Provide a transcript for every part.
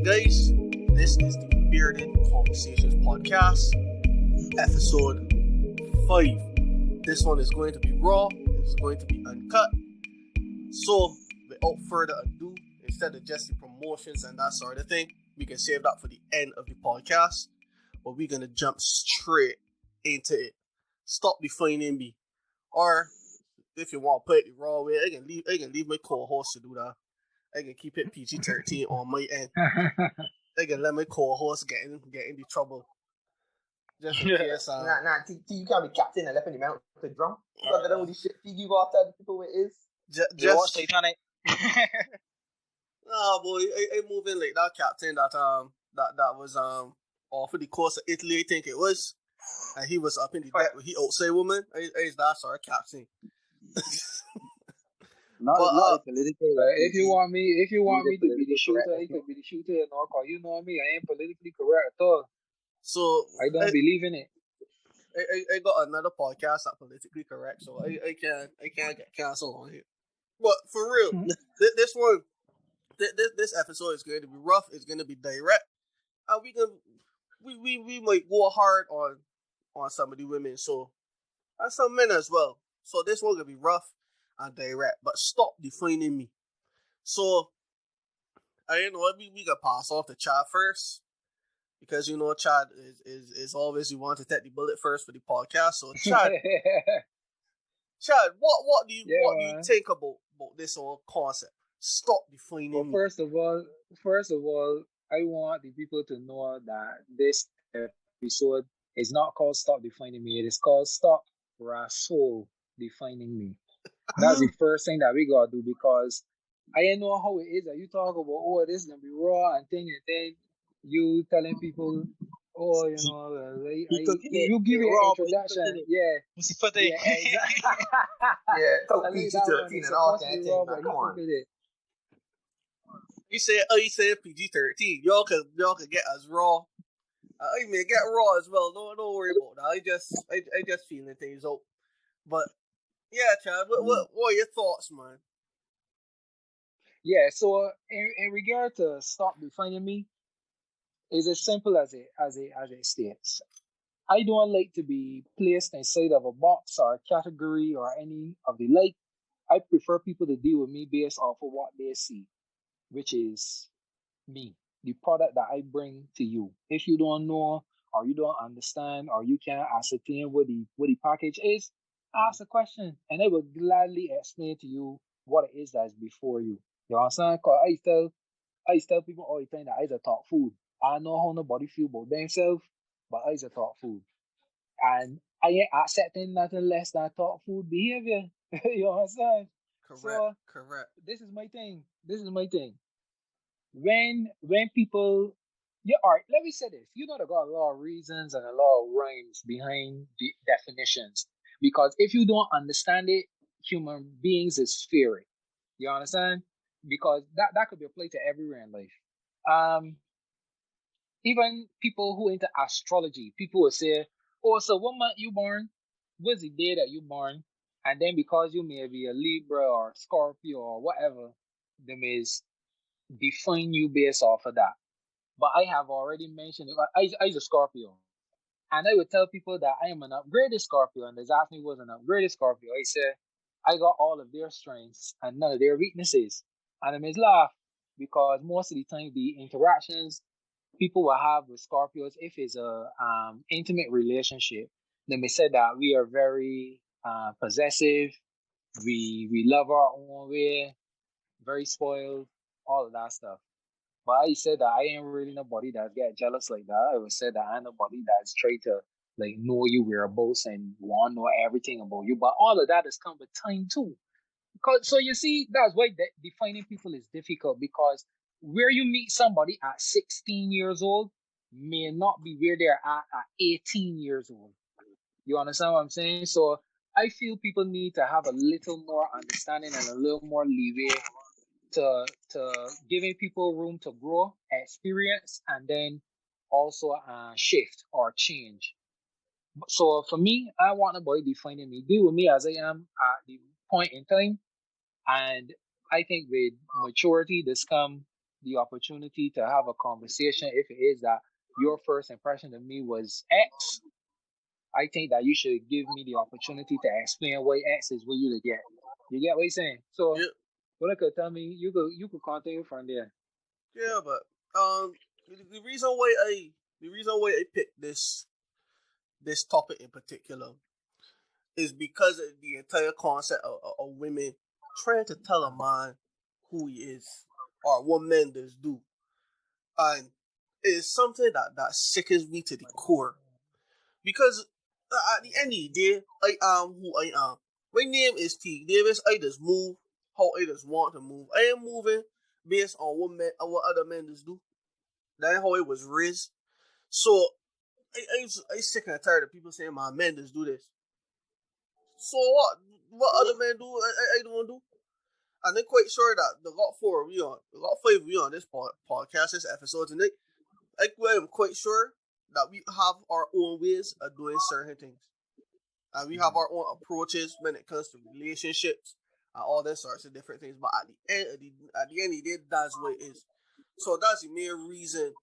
Guys, this is the Bearded Conversations podcast, episode 5. This one is going to be raw, it's going to be uncut. So, without further ado, instead of just the promotions and that sort of thing, we can save that for the end of the podcast. But we're going to jump straight into it. Stop defining me. Or, if you want to put it the raw way, I can leave my co-host to do that. I can keep it PG-13 on my end. I can let my co-host get in the trouble. Just in case. You can't be captain and left in the mountain to drunk. You got to know the shit you got to tell the people what it is. Just Titanic. Oh boy, I move in like that captain that was off of the coast of Italy, I think it was. And he was up in the deck with he outside woman. I that sort of captain. Not political. If you want me to be the shooter, I could be the shooter and all. Cause you know me, I ain't politically correct at all. So I don't believe in it. I got another podcast that's politically correct, so I can't get canceled on here. But for real, this episode is going to be rough. It's going to be direct, and we might go hard on some of the women, so and some men as well. So this one gonna be rough and direct, but stop defining me. So, we can pass off to Chad first, because you know Chad is always you want to take the bullet first for the podcast. So Chad, what do you think about this whole concept? Stop defining me. First of all, I want the people to know that this episode is not called Stop Defining Me. It is called Stop Rasoul Defining Me. That's the first thing that we gotta do, because I ain't know how it is that you talk about, this is gonna be raw and thing, and then you telling people, you know, you give it an introduction, yeah, talk PG-13 and all that thing. Come on. You say PG-13. Y'all can get us raw. I mean, get raw as well. Don't worry about that. I just feeling things out, but. Yeah, Chad, what are your thoughts, man? Yeah, so in regard to Stop Defining Me, it's as simple as it states. I don't like to be placed inside of a box or a category or any of the like. I prefer people to deal with me based off of what they see, which is me, the product that I bring to you. If you don't know, or you don't understand, or you can't ascertain what the package is, ask a question, and I will gladly explain to you what it is that's before you. You understand? Because I tell people all the time that I just talk food. I know how nobody feel about themselves, but I just talk food. And I ain't accepting nothing less than talk food behavior. You understand? Correct. This is my thing. When people... Yeah, all right, let me say this. You know, there got a lot of reasons and a lot of rhymes behind the definitions. Because if you don't understand it, human beings is fearing. You understand? Because that could be applied to everywhere in life. Even people who into astrology, people will say, so what month you born? What's the day that you born? And then because you may be a Libra or Scorpio or whatever, they may define you based off of that. But I have already mentioned, I'm a Scorpio. And I would tell people that I am an upgraded Scorpio, and they ask me what's an upgraded Scorpio. I say, I got all of their strengths and none of their weaknesses. And I may laugh, because most of the time the interactions people will have with Scorpios, if it's a intimate relationship, they may say that we are very possessive, we love our own way, very spoiled, all of that stuff. But I said that I ain't really nobody that get jealous like that. I would say that I'm nobody that's try to like know you whereabouts and want to know everything about you. But all of that has come with time too. Because so you see, that's why defining people is difficult because where you meet somebody at 16 years old may not be where they're at 18 years old. You understand what I'm saying? So I feel people need to have a little more understanding and a little more leeway to giving people room to grow, experience, and then also shift or change. So for me, I want a boy defining me, deal with me as I am at the point in time, and I think with maturity, this come the opportunity to have a conversation. If it is that your first impression of me was X, I think that you should give me the opportunity to explain why X is what you to get. You get what I'm saying? So, Yeah, what I could tell me, you could continue from there. yeah, but the reason why I picked this topic in particular is because of the entire concept of women trying to tell a man who he is or what men does do, and it's something that sickens me to the core. Because at the end of the day, I am who I am. My name is T. Davis. I just move how I just want to move. I am moving based on what other men just do. That's how I was raised. So I sick and tired of people saying my men just do this. So what? What other men do? I don't do. And I'm quite sure that the lot five we on this podcast, this episode tonight. I'm quite sure that we have our own ways of doing certain things. And we have our own approaches when it comes to relationships and all those sorts of different things. But at the end of the day, that's what it is. So that's the main reason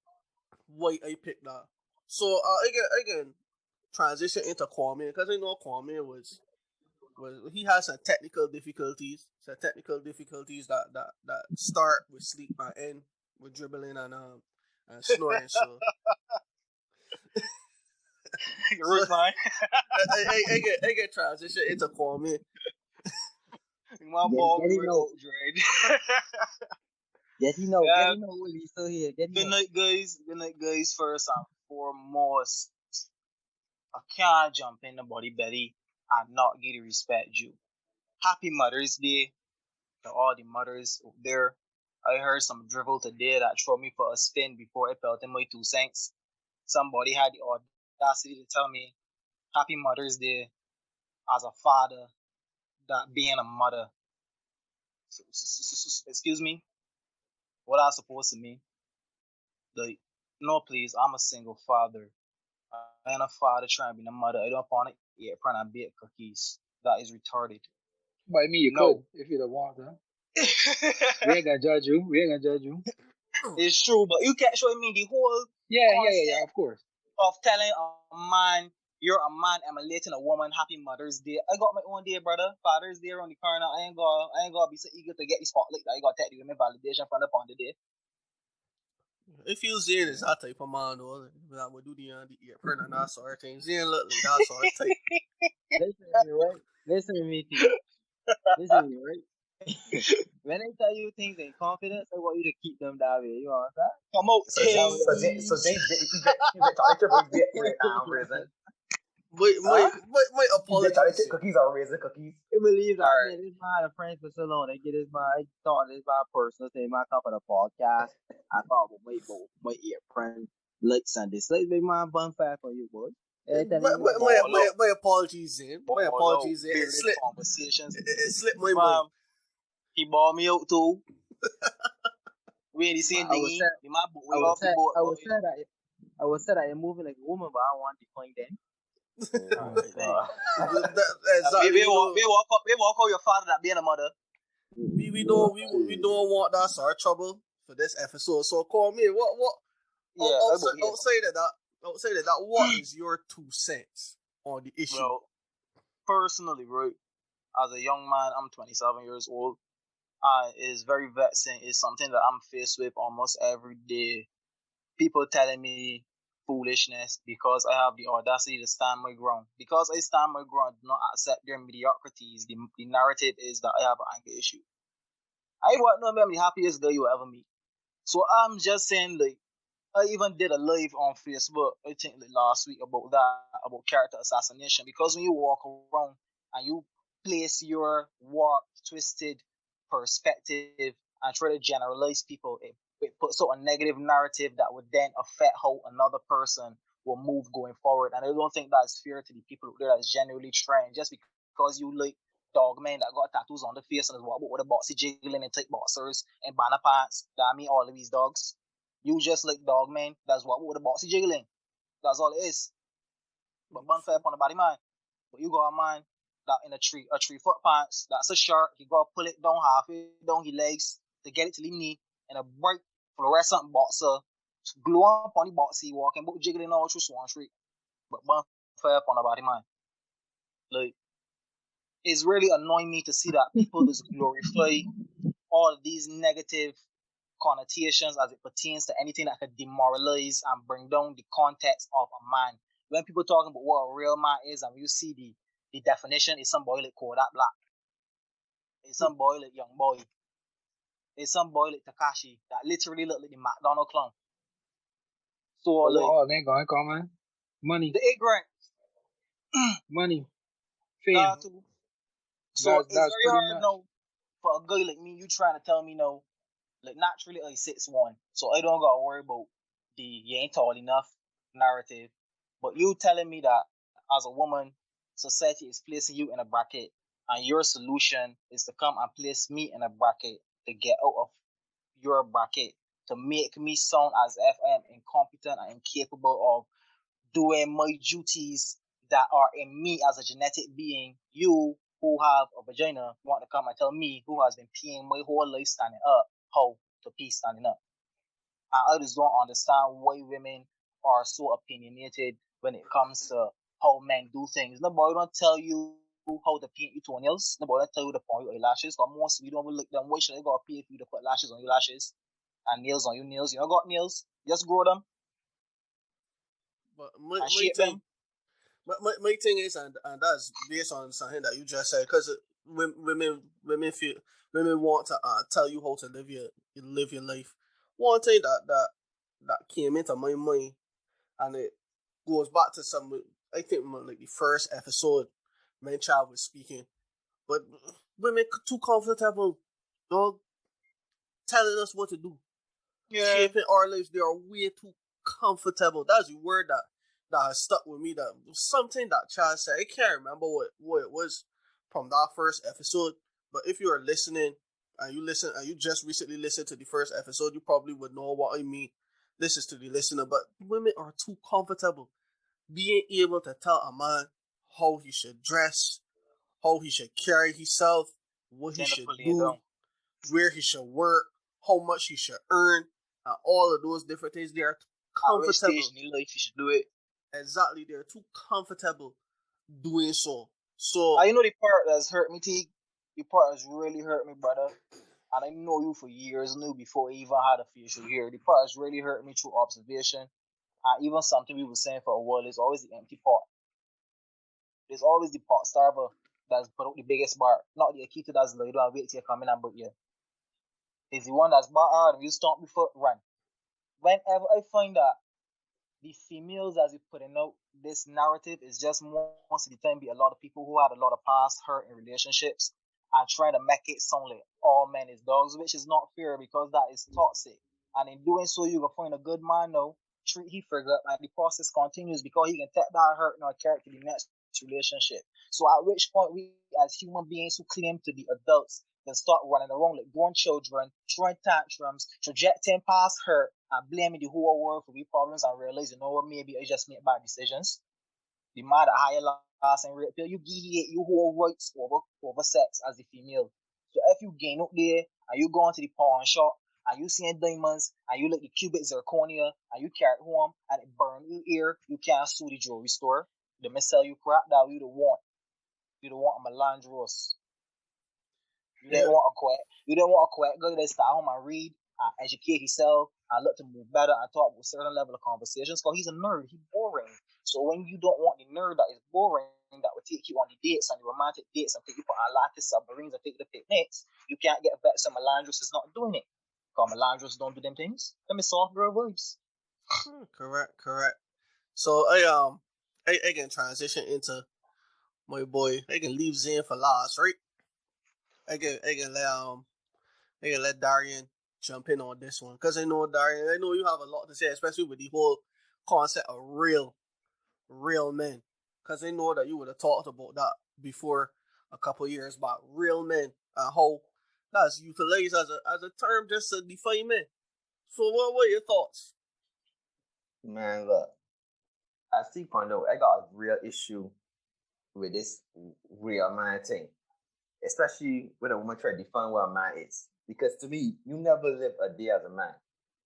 why I picked that. So I can transition into Kwame because I know Kwame was he has some technical difficulties. Some technical difficulties that start with sleep and end with dribbling and snoring. So You're right, I get transition into Kwame. my ball we were out, Dread. Get he know. Yeah. Get he know when he's still here. Get he Good know. night, guys. Good night, guys. First and foremost, I can't jump in the body belly and not give the respect due. Happy Mother's Day to all the mothers out there. I heard some drivel today that threw me for a spin before I felt in my 2 cents. Somebody had the audacity to tell me Happy Mother's Day as a father, that being a mother. Excuse me, what I supposed to mean? Like, no, please, I'm a single father. I ain't a father trying to be a mother. I don't want to eat and bake cookies. That is retarded. By me, you No. could if you don't want to. We ain't gonna judge you. We ain't gonna judge you. It's true, but you can't show me the whole Yeah, of course. of telling a man you're a man emulating a woman happy Mother's Day. I got my own day, brother. Father's Day around the corner. I ain't gonna be so eager to get the spotlight that I got to take the women validation from the day. If you Zane is that type of man though, that would do the earprint and that sort of thing. Zane look like that sort of type. Listen to me, right? Listen to me, T. Listen to me, right? When I tell you things in confidence, I want you to keep them that way. You understand? Come out, My apologies. Cookies are raisin cookies. I believe that. Alright. Man, this man had a friend for so long. I thought this my personal thing. My talk on the podcast. I thought my ear friend likes and dislikes. Big man, bun fat for you, boy. My apologies, Zane. My apologies, Zane. It slipped. Conversations. It slipped my mind. He bought me out too. We ain't the same thing. I would say that you're moving like a woman, but I want to define them. Exactly. We walk out your father that being a mother. We don't want that sort of trouble for this episode. So call me. What? Yeah, outside of that, what is your 2 cents on the issue? Well, personally, right, as a young man, I'm 27 years old. It is very vexing. It's something that I'm faced with almost every day. People telling me foolishness because I have the audacity to stand my ground. Because I stand my ground, do not accept their mediocrities. The narrative is that I have an anger issue. I want to know the happiest girl you will ever meet. So I'm just saying, like, I even did a live on Facebook, I think like last week about that, about character assassination. Because when you walk around and you place your warped, twisted perspective and try to generalize people, it puts out a negative narrative that would then affect how another person will move going forward. And I don't think that's fair to the people out there that's genuinely trying. Just because you like dog men that got tattoos on the face and is walk about with a boxy jiggling and tight boxers and banner pants, that I mean all of these dogs. You just like dog man. That's what with the boxy jiggling. That's all it is. But bun fair upon the body man. But you got a man that in a 3 foot pants. That's a shirt. He got to pull it down halfway down his legs to get it to the knee. And a bright fluorescent boxer glue up on the boxy walking, but jiggling all through Swan Street. But bun fair upon the body man. Like, it's really annoying me to see that people just glorify all of these negative connotations as it pertains to anything that could demoralize and bring down the context of a man. When people talking about what a real man is, and you see the definition, is some boy like Kodak Black, it's some boy like Young Boy, it's some boy like Takashi that literally look like the McDonald clown. So like Oh, they going to come, man. Money, the ignorant, money, fame. that too. So it's That's very pretty hard much. now for a guy like me. You trying to tell me no, like naturally I 6'1", so I don't gotta worry about the you ain't tall enough narrative. But you telling me that as a woman, society is placing you in a bracket, and your solution is to come and place me in a bracket to get out of your bracket, to make me sound as if I am incompetent and incapable of doing my duties that are in me as a genetic being. You who have a vagina want to come and tell me, who has been peeing my whole life standing up, how to pee standing up. I just don't understand why women are so opinionated when it comes to how men do things. Nobody don't tell you how to paint your toenails. Nobody don't tell you to point your eyelashes. But most we don't even look them. Why should I go pay for you to put lashes on your lashes and nails on your nails? You don't got nails. Just grow them But and my shape thing, them. my thing is, and that's based on something that you just said, because women feel women want to tell you how to live your life. One thing that came into my mind, and it goes back to some, I think like the first episode when Chad was speaking, but women too comfortable, dog, telling us what to do, Yeah. shaping our lives. They are way too comfortable. That's the word that has stuck with me. That something that Chad said. I can't remember what it was from that first episode. But if you are listening and you just recently listened to the first episode, you probably would know what I mean. This is to the listener. But women are too comfortable being able to tell a man how he should dress, how he should carry himself, what he Then to should pull it do, down. where he should work, how much he should earn, and all of those different things. They are At which stage comfortable. in your life you should do it. Exactly, they're too comfortable doing so. So You know the part that's hurt me, T? The part that's really hurt me, brother. And I know you for years, knew before I even had a facial hair. The part that's really hurt me through observation. And even something we were saying for a while is always the empty pot. There's always the pot starver that's put out the biggest bar. Not the Akita that's laid and wait till you come in and but you. It's the one that's bar hard and you stomp before run. Whenever I find that the females as you putting out this narrative is just most of the time be a lot of people who had a lot of past hurt in relationships and trying to make it sound like all men is dogs, which is not fair because that is toxic. And in doing so, you will find a good man now, treat he forgot, and the process continues because he can take that hurt in our character the next relationship. So at which point we as human beings who claim to be adults then start running around like grown children, throwing tantrums, projecting past hurt, and blaming the whole world for these problems and realize, you know what, maybe I just make bad decisions. The man that higher last and rape you give you whole rights over sex as a female. So if you gain up there and you go into the pawn shop and you seeing diamonds and you look the cubic zirconia and you carry it home and it burn your ear, you can't sue the jewelry store. They may sell you crap that you don't want. You don't want a melange. You yeah, didn't want a quiet. You didn't want a quiet girl that stay home and read, and educate himself, and look to move better and talk with a certain level of conversations. Because he's a nerd. He's boring. So when you don't want the nerd that is boring, that will take you on the dates and the romantic dates and take you for Atlantis submarines and take you to picnics, you can't get back some Melandros is not doing it. Cause Melandros don't do them things. Them is soft girl vibes. Correct. So I can transition into my boy. I can leave Zen for last, right? I can let Darian jump in on this one because I know Darian. I know you have a lot to say, especially with the whole concept of real men. Because I know that you would have talked about that before a couple years back. Real men and how that's utilized as a term just to define men. So what were your thoughts? Man, look, I see point out, I got a real issue with this real man thing, especially when a woman try to define what a man is. Because to me, you never live a day as a man,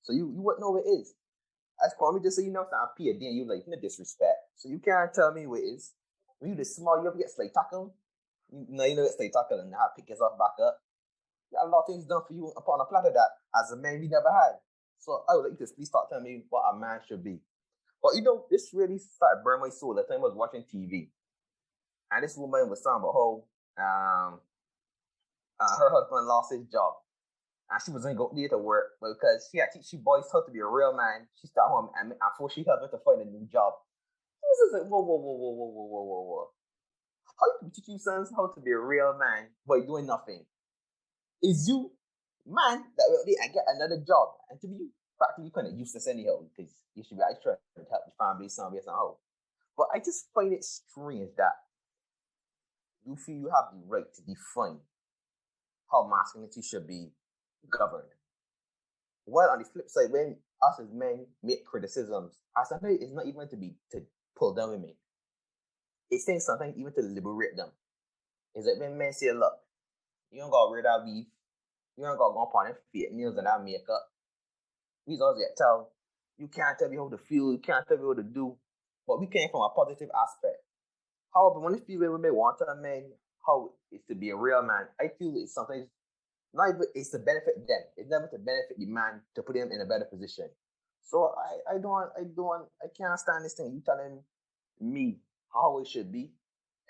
so you wouldn't know what it is. As Kwame just say, you know, I pee a day and you like, no disrespect. So you can't tell me what it is. When you the small, you ever get slate tackle? You know get slate tackle and have pick yourself back up. You got a lot of things done for you upon a platter that as a man we never had. So I would like you to please start telling me what a man should be. But you know, this really started burning my soul the time I was watching TV. And this woman was talking about how her husband lost his job. And she was going to go there to work, but because she had to teach boys how to be a real man, she started home and forced she husband to find a new job. This is like, whoa. How do you teach your sons how to be a real man by doing nothing? Is you, man, that will and get another job. And to be practically kind of useless anyhow, because you should be actually trying to help your family somehow. But I just find it strange that you feel you have the right to define how masculinity should be governed. While on the flip side, when us as men make criticisms, as sometimes it's not even to pull down women. It's saying something even to liberate them. It's like when men say, look, you don't got rid of weave, you don't got to go upon and fake nails and that makeup. We always get tell, you can't tell me how to feel, you can't tell me what to do. But we came from a positive aspect. However, when you feel women want a man, how it's to be a real man, I feel it's sometimes not even it's to benefit them. It's never to benefit the man to put him in a better position. So I can't stand this thing. You telling me how it should be,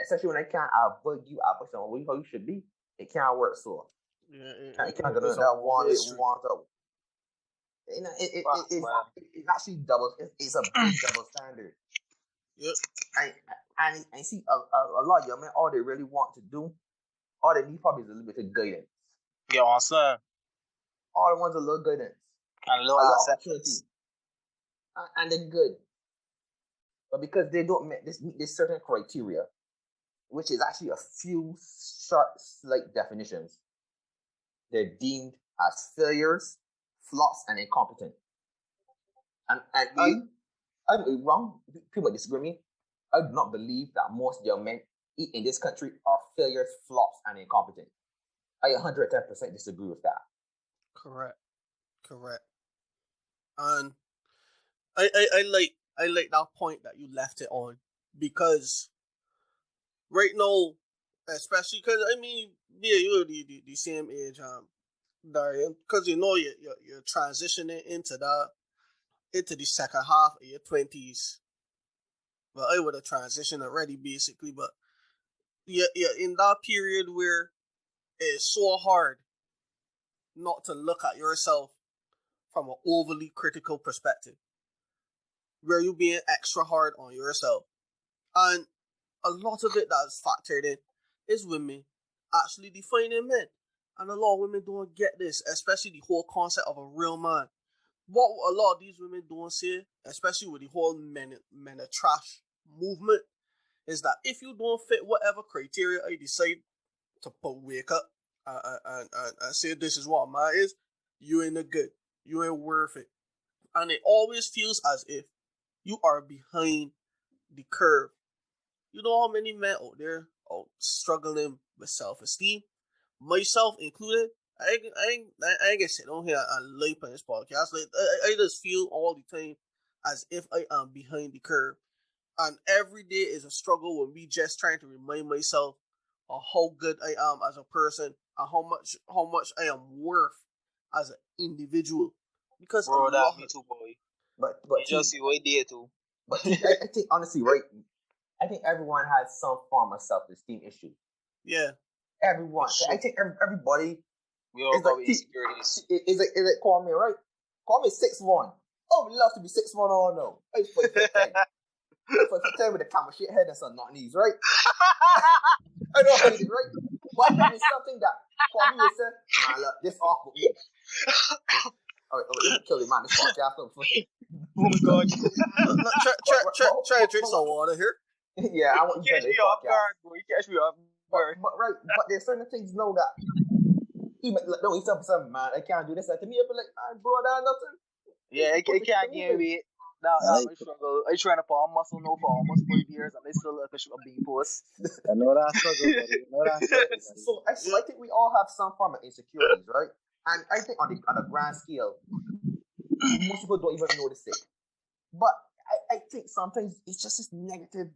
especially when I can't avoid you advice on how you should be. It can't work. So it can't go that one up. It actually doubles. It's a big double standard. Yep. I see a lot of young men. All they really want to do, all they need probably is a little bit of guidance. You understand? All they want is a little guidance And a little opportunity, and they're good. But because they don't meet this certain criteria, which is actually a few short, slight definitions, they're deemed as failures, flops, and incompetent. And I'm wrong. People disagree with me. I do not believe that most young men in this country are failures, flops, and incompetent. I 110% disagree with that. Correct. And I like that point that you left it on, because right now, especially because I mean, yeah, you're the same age, Darian, because you know you're transitioning into the second half of your 20s. Well, I would have transitioned already basically, but you're in that period where it's so hard not to look at yourself from an overly critical perspective, where you're being extra hard on yourself. And a lot of it that's factored in is women actually defining men. And a lot of women don't get this, especially the whole concept of a real man. What a lot of these women don't say, especially with the whole men are trash movement, is that if you don't fit whatever criteria I decide to wake up and say this is what a man is, you ain't a good. You ain't worth it. And it always feels as if you are behind the curve. You know how many men out there are struggling with self-esteem, myself included. I ain't gonna sit on here and lie on this podcast. Like I just feel all the time as if I am behind the curve, and every day is a struggle when we just trying to remind myself of how good I am as a person and how much I am worth as an individual. Because bro, that me too, boy. But you just see what there too. But I think honestly, right? I think everyone has some form of self-esteem issue. Yeah. Everyone. I think everybody We all It's got like insecurities. is it Kwame, right? Kwame 6'1". Oh, we love to be 6'1" all no. Hey, 5'10". 5'10" with a camera shit head and some not knees, right? I don't hate it, right? But it is something that Kwame would say, man, look, this off with me. All right, let me kill you, man. This podcast. Oh my god. Try to drink some water here. Yeah, I want you to Catch this me off podcast. guard, bro. You catch me off guard. But there's certain things, know that even like, don't eat something, man. I can't do this. Like, to me, I'd be like, man, bro, that nothing. Yeah, I can't gain weight. Now I struggle. I trying to put on muscle now for almost 5 years, and I still look a bean post. I know that struggle, buddy. I know that struggle, buddy. So I think we all have some form of insecurities, right? And I think on a grand scale, most people don't even notice it. But I think sometimes it's just this negative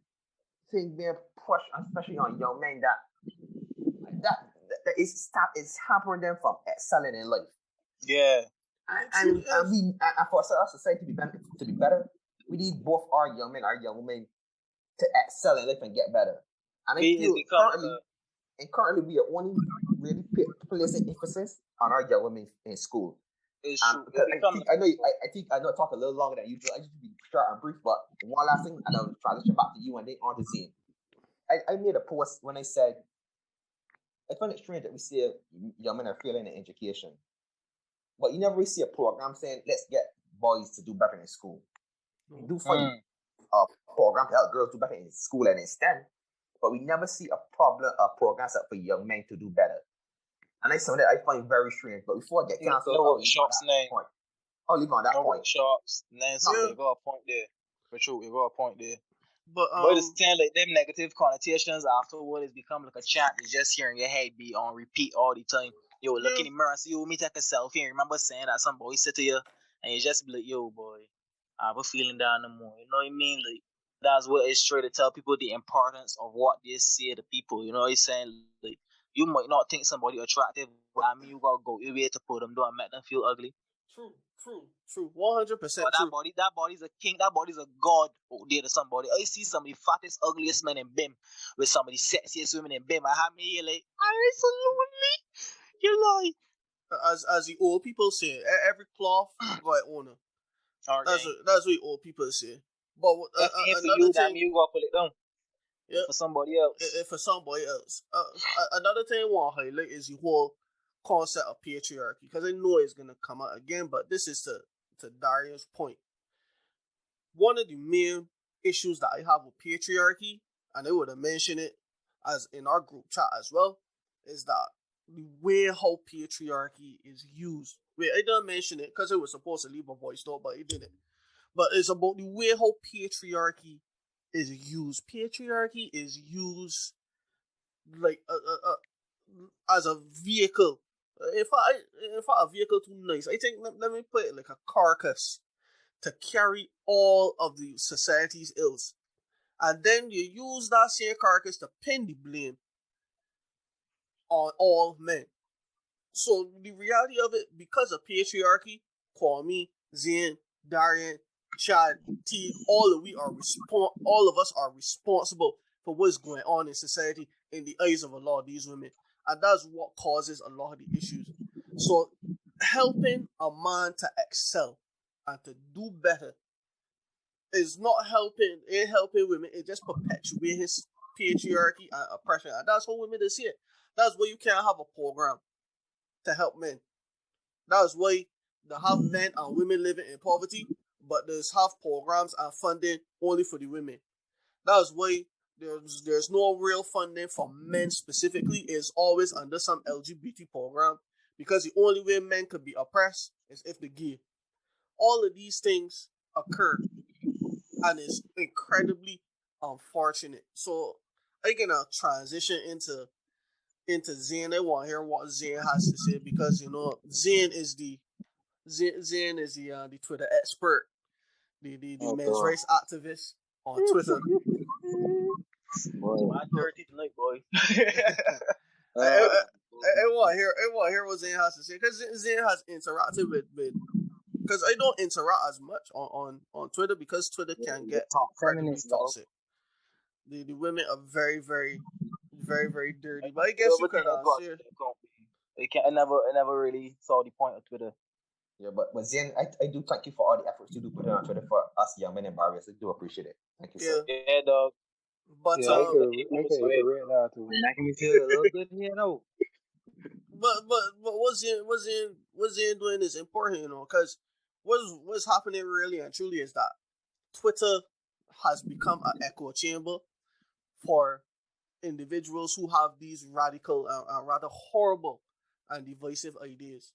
thing being pushed, especially on young men, that is hampering them from excelling in life. Yeah. And for our society to be better, we need both our young men, our young women to excel in life and get better. And I feel currently we are only really placing emphasis on our young women in school. It's true. I think I know I talk a little longer than usual. I just be short and brief, but one last thing, and I'll transition back to you and then on to Zane. I made a post when I said I find it strange that we see young men are failing in education, but you never really see a program saying let's get boys to do better in school. We do find a program to help girls do better in school and in STEM, but we never see a program set for young men to do better. And that's something that I find very strange. But before I get canceled, I'll leave on that point. Workshops, you got a point there. For sure, you got a point there. But it's still like them negative connotations afterward has become like a chant. It's just hearing your head be on repeat all the time. Yo, look in the mirror and see you, me take a selfie and remember saying that some boy said to you and you just be like, yo boy, I have a feeling down no more. You know what I mean? Like that's what it's trying to tell people the importance of what they say to people. You know what I'm saying? Like you might not think somebody attractive, but I mean you gotta go your way to put them down and make them feel ugly. True. 100% true. That body's a king. That body's a god out there to somebody. I see some of the fattest, ugliest men in BIM with some of the sexiest women in BIM. I have me here like, absolutely, you lie. As the old people say, every cloth got an owner. That's what the old people say. But another thing, you gotta put it down. Yeah, for somebody else. Another thing I want to highlight is the whole concept of patriarchy, because I know it's gonna come out again, but this is to Darius' point. One of the main issues that I have with patriarchy, and I would have mentioned it as in our group chat as well, is that the way how patriarchy is used. Wait, I didn't mention it because I was supposed to leave a voice note, but I didn't. But it's about the way how patriarchy is used. Patriarchy is used like as a vehicle. If a vehicle too nice, I think let me put it like a carcass to carry all of the society's ills, and then you use that same carcass to pin the blame on all men. So the reality of it, because of patriarchy, Kwame, Zane, Darian, Chad, T, all of us are responsible for what's going on in society in the eyes of a lot of these women. And that's what causes a lot of the issues. So helping a man to excel and to do better is not helping women. It just perpetuates his patriarchy and oppression. And that's how women see it. That's why you can't have a program to help men. That's why they have men and women living in poverty, but there's have programs and funding only for the women. That's why there's no real funding for men specifically. It's always under some LGBT program, because the only way men could be oppressed is if they're gay. All of these things occur, and it's incredibly unfortunate. So I'm gonna transition into Zane. I want to hear what Zane has to say, because Zane is the Twitter expert, the men's rights activist on Twitter. My dirty tonight, boy. I want to hear what Zane has to say, because Zane has interacted with because I don't interact as much on Twitter, because Twitter can get incredibly toxic. The women are very, very, very, very dirty. But I guess you could answer. I never really saw the point of Twitter. Yeah, but Zen, I do thank you for all the efforts you do put in on Twitter for us young men and barriers. I do appreciate it. Thank you, sir. Yeah, Yeah, dog. but Yeah, I People could swear. read that too. And that can me feel a little good here, though. but what's in doing is important, because what's happening really and truly is that Twitter has become an echo chamber for individuals who have these radical and rather horrible and divisive ideas.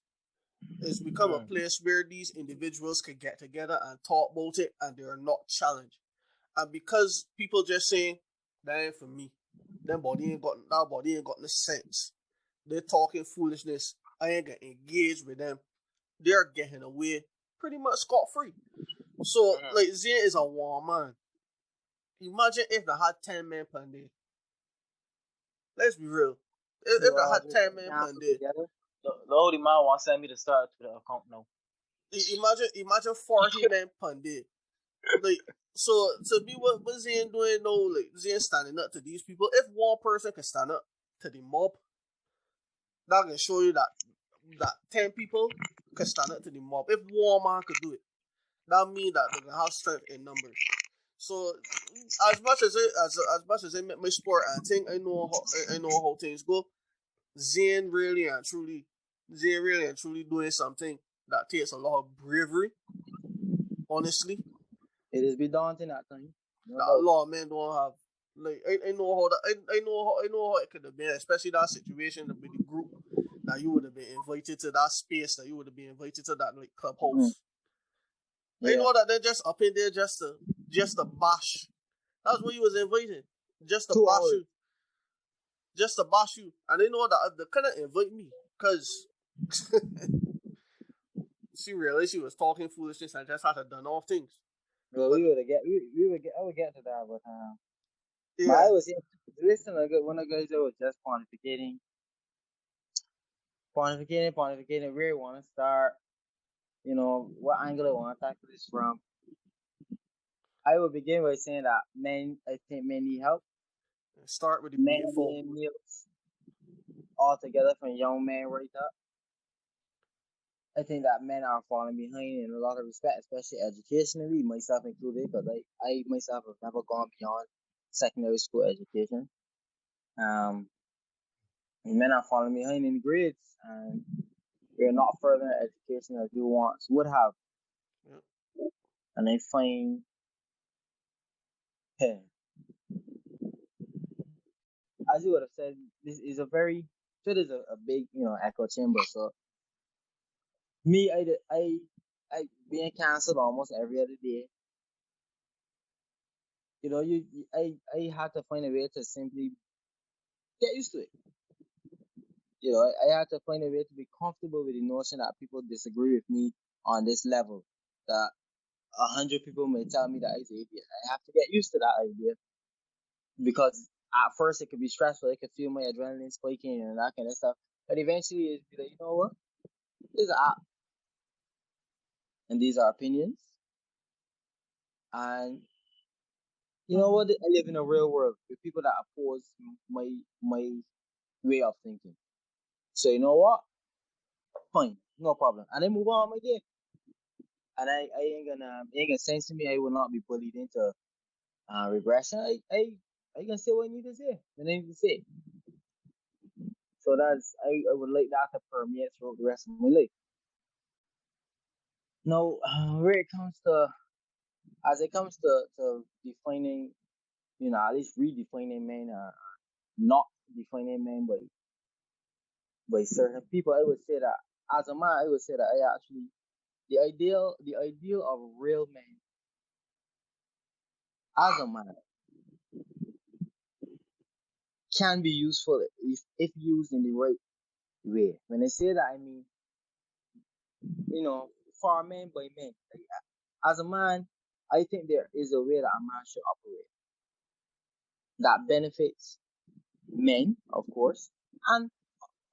It's become a place where these individuals can get together and talk about it, and they are not challenged. And because people just saying that ain't for me, that body ain't got no sense. They're talking foolishness. I ain't gonna engage with them. They're getting away pretty much scot free. So like Zane is a warm man. Imagine if they had 10 men per day. Let's be real. If they had 10 men per day, The old man wants to send me to start a Twitter account now. imagine 40 men per day. Like, so to be what Zane doing now, like Zane standing up to these people. If one person can stand up to the mob, that can show you that 10 people can stand up to the mob. If one man could do it, that means that they can have strength in numbers. So as much as I make my sport and think I know how things go, Zane really and truly doing something that takes a lot of bravery. Honestly, It is be daunting at times. that a lot of men don't have. Like I know how that I know how it could have been, especially that situation with the group that you would have been invited to that space, that you would have been invited to that like clubhouse. I know that they're just up in there just to bash. That's what you was invited. Just to bash you. Just to bash you. And they know that they couldn't invite me. Cause she realized she was talking foolishness and just had to done all things. Well, we would get to that, but Yeah. I was listen. One of the guys that was just pontificating. Where you want to start? What angle I want to tackle this from. I would begin by saying that I think men need help. Start with the Men beautiful. need meals altogether from young men right up. I think that men are falling behind in a lot of respect, especially educationally, myself included, because I myself have never gone beyond secondary school education. Men are falling behind in grades, and we're not furthering education as we once would have. Yeah. And I find, as you would have said, this is a big, echo chamber. So me, I being cancelled almost every other day. I had to find a way to simply get used to it. I had to find a way to be comfortable with the notion that people disagree with me on this level. That 100 people may tell me that I'm an idiot. I have to get used to that idea because at first it could be stressful. It could feel my adrenaline spiking and that kind of stuff. But eventually it'd be like, you know what? This is an app, and these are opinions. And you know what? I live in a real world with people that oppose my way of thinking. So you know what? Fine, no problem. And I move on my day. And I ain't gonna censor me. I will not be bullied into regression. I can say what I need to say. I need to say. So I would like that to permeate throughout the rest of my life. Now, where it comes to defining, at least redefining men or not defining men by certain people, I would say that as a man, I would say that I actually the ideal of a real man as a man can be useful if used in the right way. When I say that, I mean, for men by men. Like, as a man, I think there is a way that a man should operate that benefits men, of course, and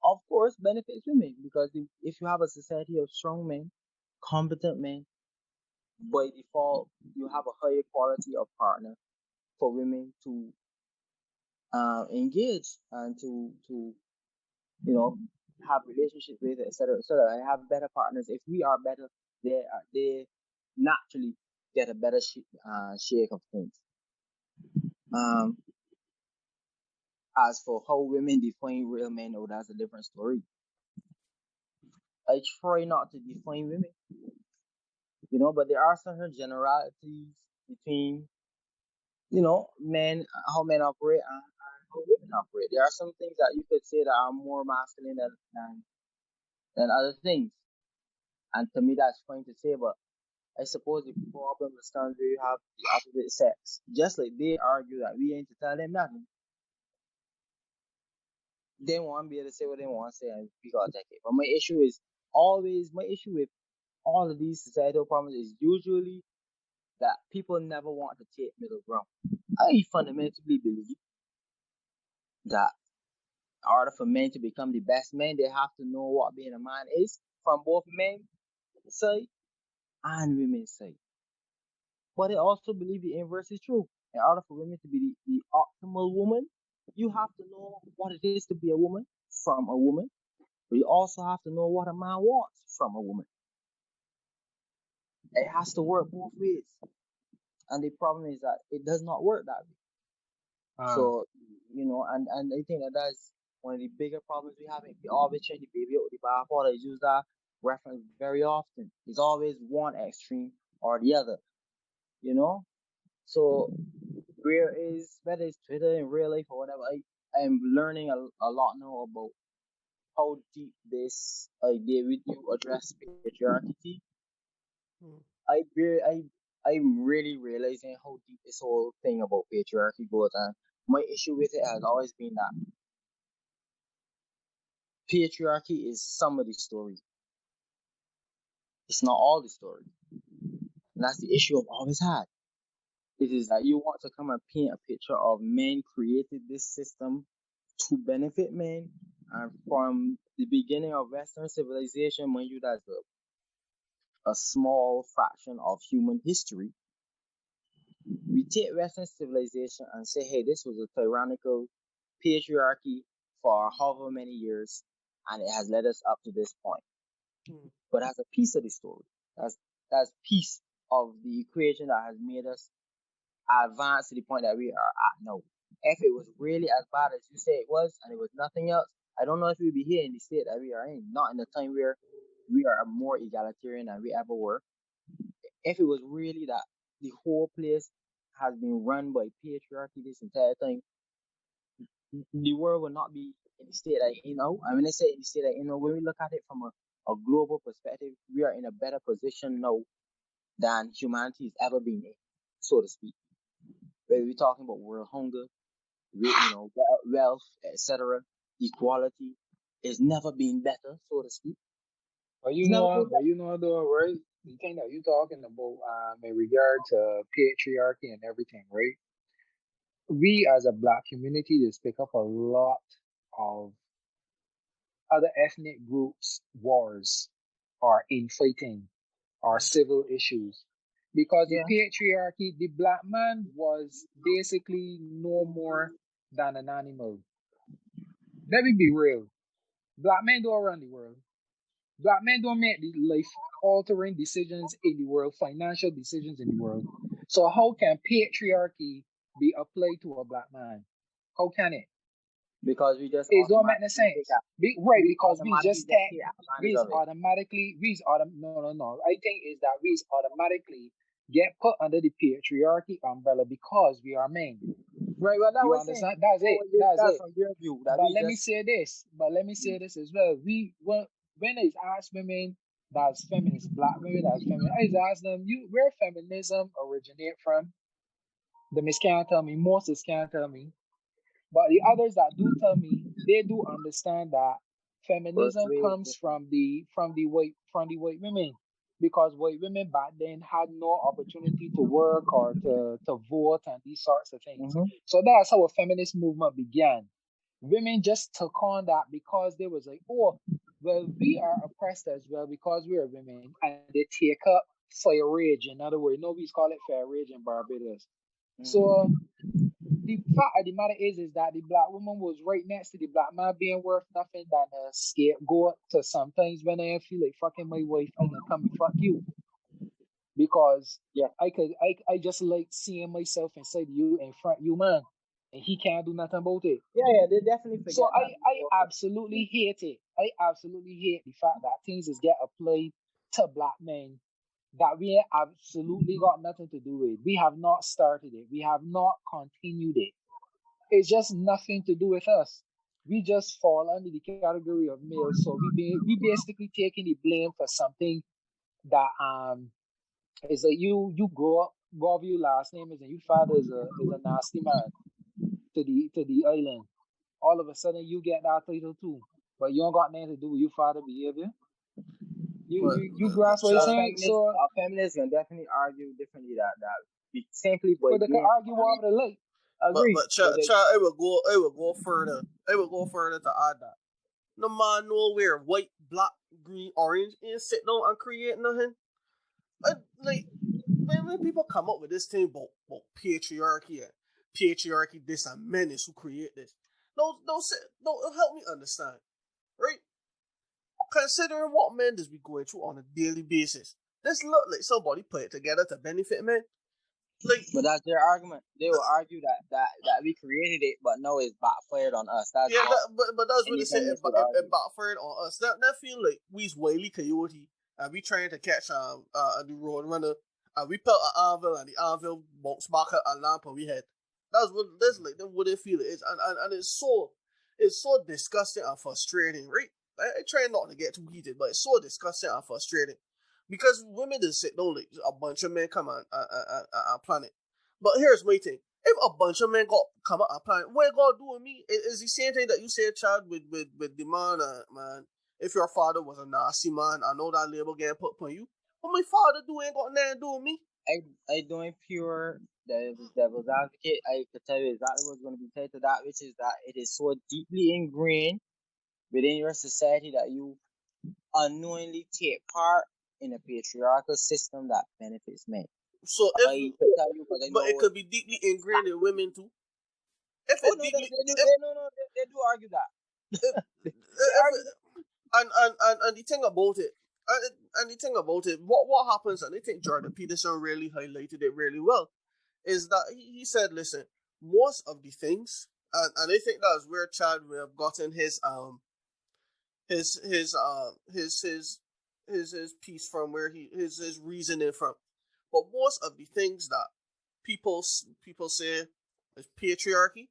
of course benefits women. Because if you have a society of strong men, competent men, by default, you have a higher quality of partner for women to engage and to have relationships with, etc., etc., and have better partners. If we are better, they naturally get a better shake of things. Um, as for how women define real men, oh, that's a different story. I try not to define women, but there are certain generalities between, men, how men operate and how women operate. There are some things that you could say that are more masculine than other things. And to me, that's fine to say, but I suppose the problem stands where you have the opposite sex. Just like they argue that we ain't to tell them nothing. They want to be able to say what they want to say and we gotta take it. But my issue with all of these societal problems is usually that people never want to take middle ground. I fundamentally believe that in order for men to become the best men, they have to know what being a man is from both men's side and women's side. But I also believe the inverse is true. In order for women to be the optimal woman, you have to know what it is to be a woman from a woman, but you also have to know what a man wants from a woman. It has to work both ways. And the problem is that it does not work that way. So, and I think that's one of the bigger problems we have. We always change the baby out the bathwater. I use that reference very often. It's always one extreme or the other, you know? So, whether it's Twitter in real life or whatever, I am learning a lot now about how deep this idea with you address patriarchy. Hmm. I'm really realizing how deep this whole thing about patriarchy goes, and my issue with it has always been that patriarchy is some of the story. It's not all the story. And that's the issue I've always had. It is that you want to come and paint a picture of men created this system to benefit men, and from the beginning of Western civilization, mind you, that's a small fraction of human history. We take Western civilization and say, hey, this was a tyrannical patriarchy for however many years, and it has led us up to this point. Hmm. But as a piece of the story, that's piece of the equation that has made us advance to the point that we are at now. If it was really as bad as you say it was, and it was nothing else, I don't know if we'd be here in the state that we are in, not in the time where we are more egalitarian than we ever were. If it was really that the whole place has been run by patriarchy this entire time, the world will not be in the state that you know. And when I say in the state that when we look at it from a global perspective, we are in a better position now than humanity has ever been in, so to speak. Whether we're talking about world hunger, wealth, etc., equality, it's never been better, so to speak. It's never been Though, right? The thing that you're talking about, in regard to patriarchy and everything, right? We as a black community just pick up a lot of other ethnic groups' wars or infighting or civil issues. Because the yeah, patriarchy, the black man was basically no more than an animal. Let me be real. Black men don't run the world. Black men don't make the life altering decisions in the world, financial decisions in the world. So how can patriarchy be applied to a black man? How can it? because we just It don't make no automatically sense. Right, we because we automatically just just take take advantage we's of it. automatically we's autom no. I think is that we's automatically get put under the patriarchy umbrella because we are men. Right, well, that You was saying. understand? That's it. That's That's it. from your view that But we let me just. say this. But let me say this as well. When I ask women that's feminist, black women that's feminist, I ask them, where feminism originate from? The miss can't tell me, most can't tell me. But the others that do tell me, they do understand that feminism comes from the white women. Because white women back then had no opportunity to work or to vote and these sorts of things. Mm-hmm. So that's how a feminist movement began. Women just took on that because they was like, oh, well, we are oppressed as well because we are women, and they take up fire rage. In other words, nobody's call it fire rage in Barbados. Mm-hmm. So the fact of the matter is that the black woman was right next to the black man being worth nothing than a scapegoat to sometimes when I feel like fucking my wife, I can come and fuck you. Because Yeah. I just like seeing myself inside you in front you, man. And he can't do nothing about it. Yeah, they definitely So forget that. I absolutely hate it. I absolutely hate the fact that things is get applied to black men that we ain't absolutely got nothing to do with. We have not started it. We have not continued it. It's just nothing to do with us. We just fall under the category of males. So we basically taking the blame for something that is that you grow up, whatever your last name is, and your father is a nasty man to the island. All of a sudden you get that title too, but you don't got nothing to do with your father behavior. You grasp what I'm saying? So, Feminists can definitely argue differently that simply by but they can being argue over the lake. agree. But child, it will go further. It will go further to add that. No man nowhere, white, black, green, orange, ain't sit down and create nothing. Like when people come up with this thing about patriarchy and patriarchy, this and men is who create this. Don't help me understand, right? Considering what men does we going through on a daily basis, this look like somebody put it together to benefit men. Like, but that's their argument. They will argue that we created it, but no, it's backfired on us. That's yeah, but that's what they say. It argue. backfired on us. That feel like we's Wiley Coyote and we trying to catch a new road runner. And we put an anvil and the anvil bounced back a lamp on we had. That's like what they feel it is, and it's so disgusting and frustrating, right? I try not to get too heated, but it's so disgusting and frustrating because women just sit down like a bunch of men come on planet. But here's my thing: if a bunch of men come on planet, what God do with me? Is the same thing that you said, Chad, with the man. If your father was a nasty man, I know that label getting put on you. What my father do ain't got nothing to do with me. I doing pure devil's advocate. I could tell you exactly what's going to be tied to that, which is that it is so deeply ingrained within your society that you unknowingly take part in a patriarchal system that benefits men. So it could be deeply ingrained in women too. They do argue that. And the thing about it, what happens, and I think Jordan Peterson really highlighted it really well, is that he said, listen, most of the things, and I think that's where Chad will have gotten his piece from, where his reasoning from. But most of the things that people say is patriarchy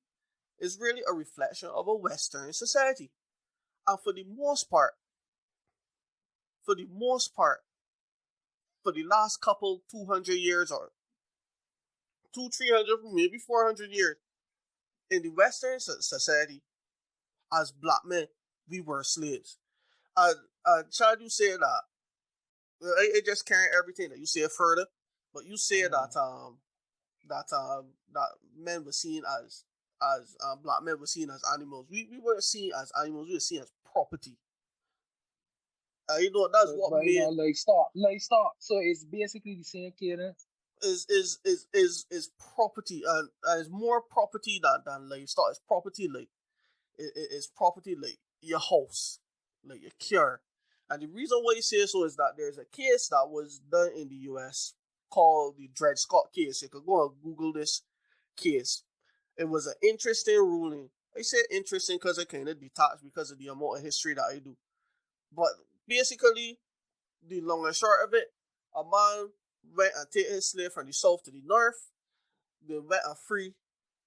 is really a reflection of a Western society. And for the most part, for the last couple 200 years or 300, maybe 400 years, in the Western society, as black men, we were slaves. Chad, you say that, it just carrying everything that you say further, but you say that men were seen as black men were seen as animals. We weren't seen as animals, we were seen as property. That's what made stop. So it's basically the same cadence. Is property, and is more property than livestock. It's property like it's property like your house, like your car. And the reason why you say so is that there's a case that was done in the US called the Dred Scott case. You could go and Google this case. It was an interesting ruling. I say interesting because I kind of detached because of the amount of history that I do. But basically, the long and short of it, a man went and take his slave from the south to the north. They went and free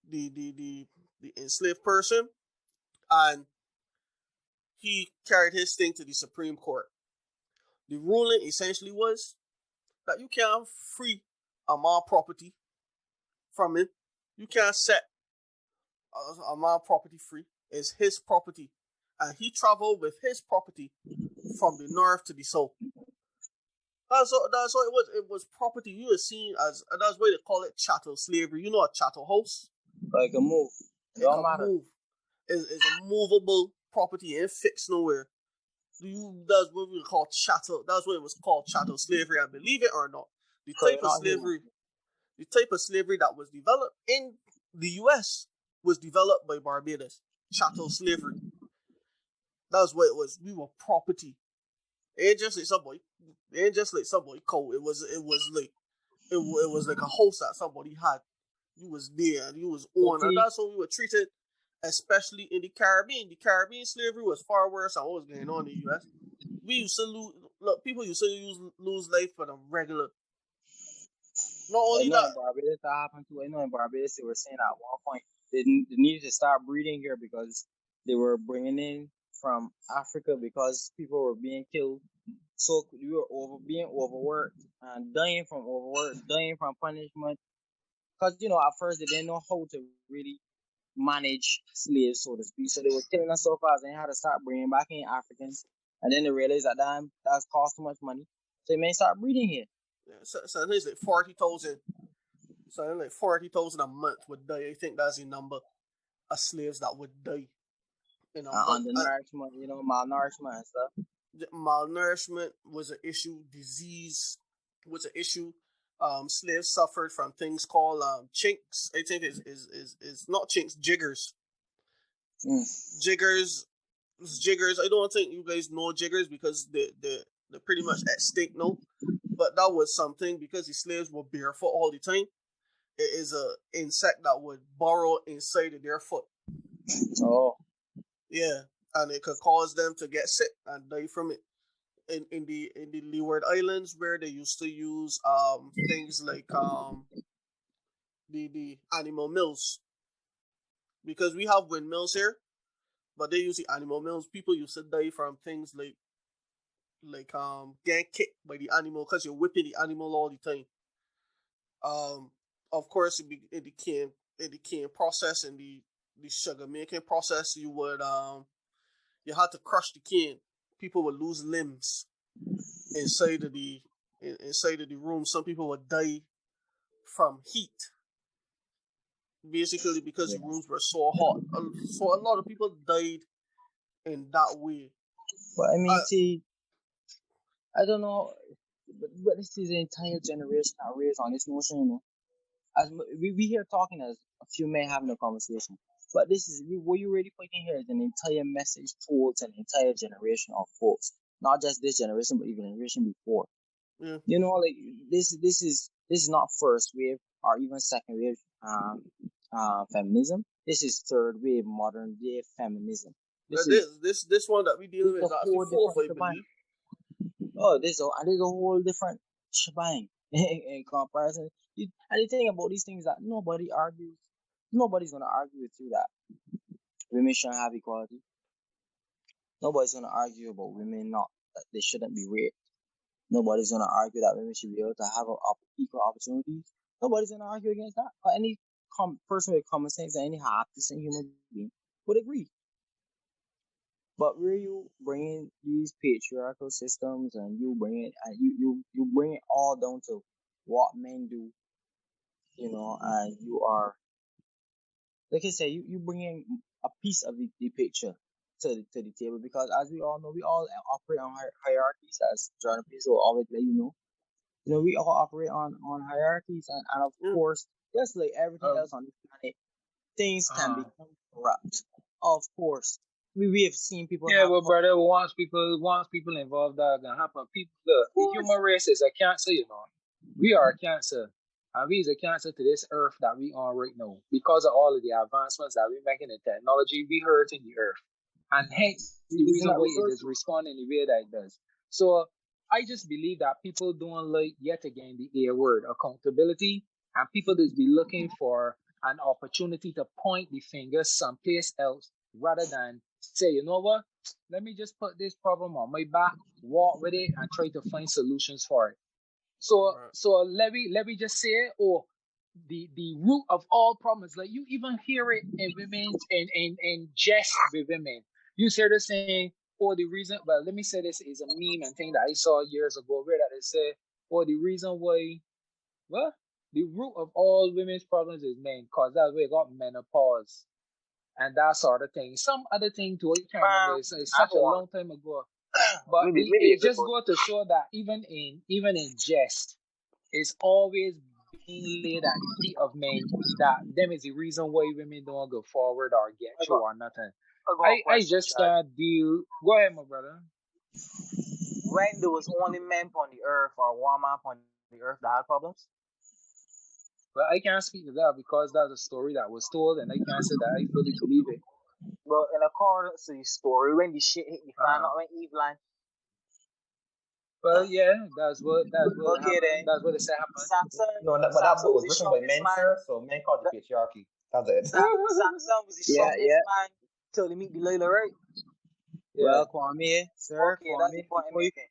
the enslaved person, and he carried his thing to the Supreme Court. The ruling essentially was that you can't free a man property from him. You can't set a man property free. It's his property, and he traveled with his property from the north to the south. That's what it was. It was property. You were seen as, and that's why they call it chattel slavery. You know a chattel house? Like a move. It don't matter. Move. It's a movable property. It ain't fixed nowhere. That's what we call chattel. That's what it was called, chattel slavery. And believe it or not, the type of slavery that was developed in the U.S. was developed by Barbados. Chattel slavery. That's what it was. We were property. It ain't just like somebody. It ain't just like somebody cold. It was like a house that somebody had. You was there and you was on, and that's how we were treated, especially in the Caribbean. The Caribbean slavery was far worse than what was going on in the U.S. We used to people used to lose life for the regular. Not I only know in that, Barbados that happened too. I know in Barbados they were saying at one point they needed to start breeding here because they were bringing in from Africa because people were being killed. So we were being overworked and dying from overwork, dying from punishment. Because at first they didn't know how to really manage slaves, so to speak. So they were killing us so fast, they had to start bringing back in Africans. And then they realized that that's cost too much money, so they may start breeding here. something like 40,000. Something like 40,000 a month would die. I think that's the number of slaves that would die in a month. Undernourishment, malnourishment and stuff. Malnourishment was an issue. Disease was an issue. Slaves suffered from things called chinks. I think is not chinks, jiggers. Jiggers. I don't think you guys know jiggers because they're pretty much extinct now. But that was something because the slaves were barefoot all the time. It is a insect that would burrow inside of their foot. Oh. Yeah, and it could cause them to get sick and die from it. In the Leeward Islands, where they used to use things like the animal mills, because we have windmills here, but they use the animal mills. People used to die from things like getting kicked by the animal because you're whipping the animal all the time. Of course, in the cane process and the sugar making process, you had to crush the cane. People would lose limbs inside of the room. Some people would die from heat, basically because the rooms were so hot. So a lot of people died in that way. But I mean, see, I don't know, but this is an entire generation that raised on this notion, As we here talking as a few men having a conversation, but what you're really putting here is an entire message towards an entire generation of folks, not just this generation, but even generation before. Yeah. Like this is not first wave or even second wave feminism. This is third wave modern day feminism. This one that we dealing with is actually fourth, I believe. Oh, there's a whole different shebang in comparison. And the thing about these things that nobody argues. Nobody's gonna argue with you that women shouldn't have equality. Nobody's gonna argue about women that they shouldn't be raped. Nobody's gonna argue that women should be able to have equal opportunities. Nobody's gonna argue against that. But any person with common sense and any half-decent human being would agree. But where you bringing these patriarchal systems and you bring it all down to what men do, and you are, like I say, you bring in a piece of the picture to the table, because as we all know, we all operate on hierarchies, as Jordan Peterson will always let you know. We all operate on hierarchies, and of course, just like everything else on this planet, things can become corrupt. Of course, we have seen people. Yeah, but brother, once people involved, that gonna happen. People, the human race is a cancer. We are a cancer, and we is a cancer to this earth that we on right now because of all of the advancements that we making in technology. We hurting the earth, and hence the reason why it is responding the way that it does. So I just believe that people don't like, yet again, the A word, accountability, and people just be looking for an opportunity to point the finger someplace else rather than say, you know what, let me just put this problem on my back, walk with it, and try to find solutions for it. So let me just say it, or the root of all problems, like you even hear it in women in jest with women. You hear the saying, or the reason, well, let me say this is a meme and thing that I saw years ago where that they say, or the reason why, well, the root of all women's problems is men, cause that way got menopause and that sort of thing. Some other thing too, I can't remember. It's such a long time ago. But maybe it just go to show that even in jest, it's always being laid at the feet of men, that them is the reason why women don't go forward or get I through got or nothing. I got a I question, just Chad. can't deal. Go ahead, my brother. When there was only men on the earth or one man on the earth that had problems? But I can't speak to that because that's a story that was told, and I can't say that I fully believe it. Well, in accordance to the story, when the shit hit the fan, Uh-huh. not when Eve land. But yeah, that's what Okay happened. then. That's what they say happened. No, but that Samson book was was the written by strongest men, man. sir. So men called the patriarchy. That's it. Samson was the Yeah, strongest yeah. man till he meet Delilah, right? Yeah. Well, Kwame, sir, Okay, that's the Kwame, point I'm before you making.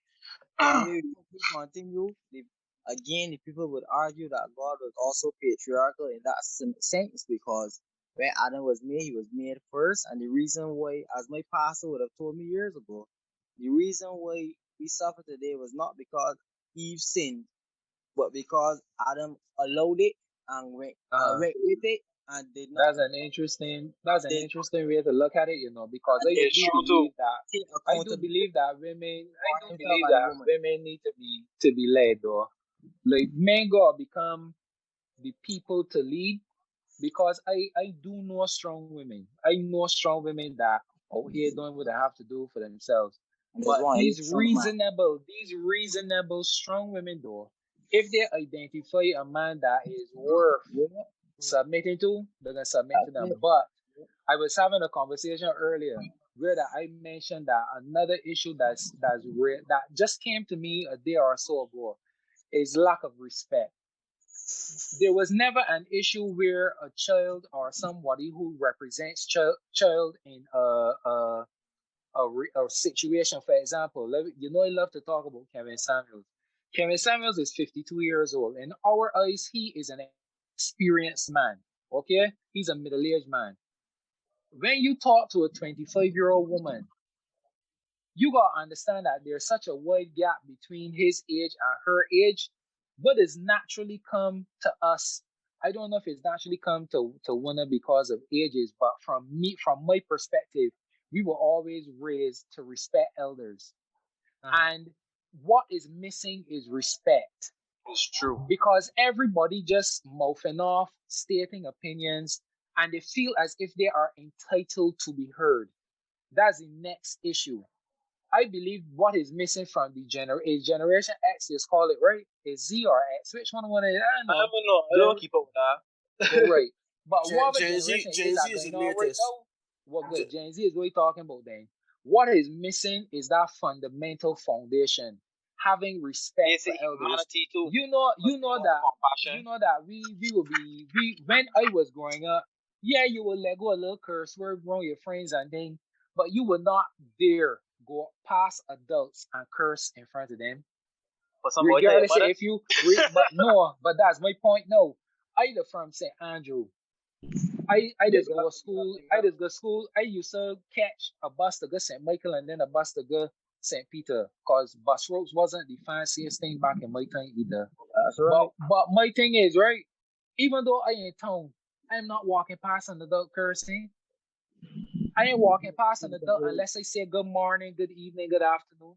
Kwame, before you continue, again, the people would argue that God was also patriarchal in that sense because when Adam was made, he was made first, and the reason why, as my pastor would have told me years ago, the reason why we suffer today was not because Eve sinned, but because Adam allowed it and Uh, went with it and that's an did interesting way to look at it, because and did It's not true too. take I do accountability believe that women I for do himself believe and the that woman. women need to be led though. Like men gotta become the people to lead, because I do know strong women. I know strong women that out here doing what they have to do for themselves. And there's But one these eight strong man. reasonable strong women though, if they identify a man that is worth Yeah, submitting to, they're gonna submit to that's them. it. But I was having a conversation earlier where that I mentioned that another issue that's real that just came to me a day or so ago is lack of respect. There was never an issue where a child or somebody who represents child in a situation. For example, I love to talk about Kevin Samuels. Kevin Samuels is 52 years old. In our eyes, he is an experienced man. Okay, he's a middle-aged man. When you talk to a 25-year-old woman, you gotta understand that there's such a wide gap between his age and her age. What has naturally come to us, I don't know if it's naturally come to women because of ages, but from my perspective, we were always raised to respect elders. And what is missing is respect, It's true. because everybody just mouthing off, stating opinions, and they feel as if they are entitled to be heard. That's the next issue. I believe what is missing from the is Generation X, is call it right, is Z or X. Which one want it? I I know. don't know. I Gen, don't keep up with well, that. right. But whatever Gen Z, generation Gen is Z that is going the on right latest. now, what good? Gen Z is what we talking about then. What is missing is that fundamental foundation, having respect for Basic elders. humanity too. You Compassion. know that we will be we when I was growing up, yeah, you will let go a little curse word around your friends and things, but you will not dare go past adults and curse in front of them. For some boy tell your Regardless mother. if you but no, but that's my point. No. Either from St. Andrew. I just go to school. I just go to school. I used to catch a bus to go St. Michael and then a bus to go St. Peter, because bus routes wasn't the fanciest thing back in my time either. That's But right. but my thing is right. Even though I in town, I'm not walking past an adult cursing. I ain't walking past an adult unless I say good morning, good evening, good afternoon.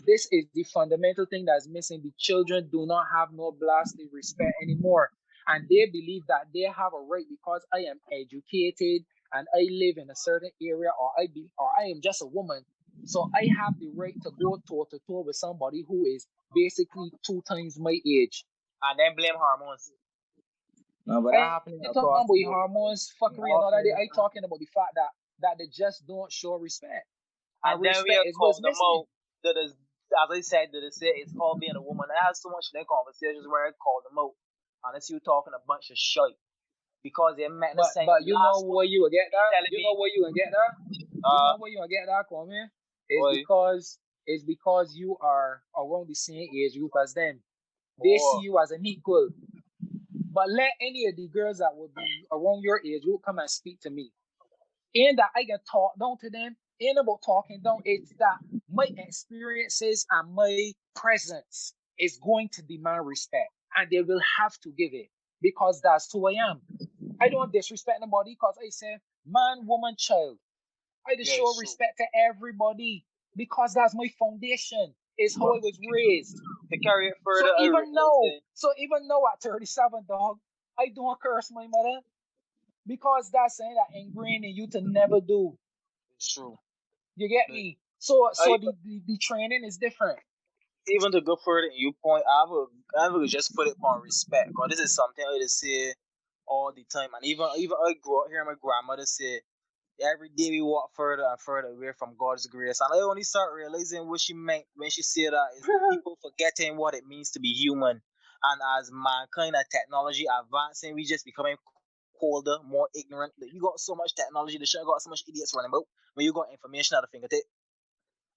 This is the fundamental thing that's missing. The children do not have no blasted respect anymore. And they believe that they have a right because I am educated and I live in a certain area, or I am just a woman. So I have the right to go toe to toe with somebody who is basically 2 times my age. And then blame hormones. No, but that I happening ain't talking across about the board. hormones, fuckery, and all that. I talking about the fact that they just don't show respect. And And then we respect are is what's called them missing. out. That is, as I said, that is it's called being a woman. I had so much in their conversations where I called them out. And it's you talking a bunch of shit. Because they met the same But you know last one where you will get that? telling You me, know where you will get that? You know where you will get that, Kwame? It's boy, because you are around the same age group as them. They see oh, you as an equal. But let any of the girls that will be around your age group come and speak to me. Ain't that I can talk down to them. Ain't about talking down. It's that my experiences and my presence is going to demand respect. And they will have to give it. Because that's who I am. I don't disrespect nobody because I say man, woman, child. I just yeah, show so respect to everybody because that's my foundation. It's how I was raised. To carry it further, So even now at 37, dog, I don't curse my mother because that's something that ingrained in you to never do. it's true. You get me? So I- the training is different. Even to go further in your point, I would just put it on respect. Cause this is something I just say all the time, and even I grew up hearing my grandmother say, every day we walk further and further away from God's grace. And I only start realizing what she meant when she said that is the people forgetting what it means to be human. And as mankind and technology advancing, we just becoming colder, more ignorant. Like, you got so much technology, the shit got so much idiots running about when you got information at the fingertip.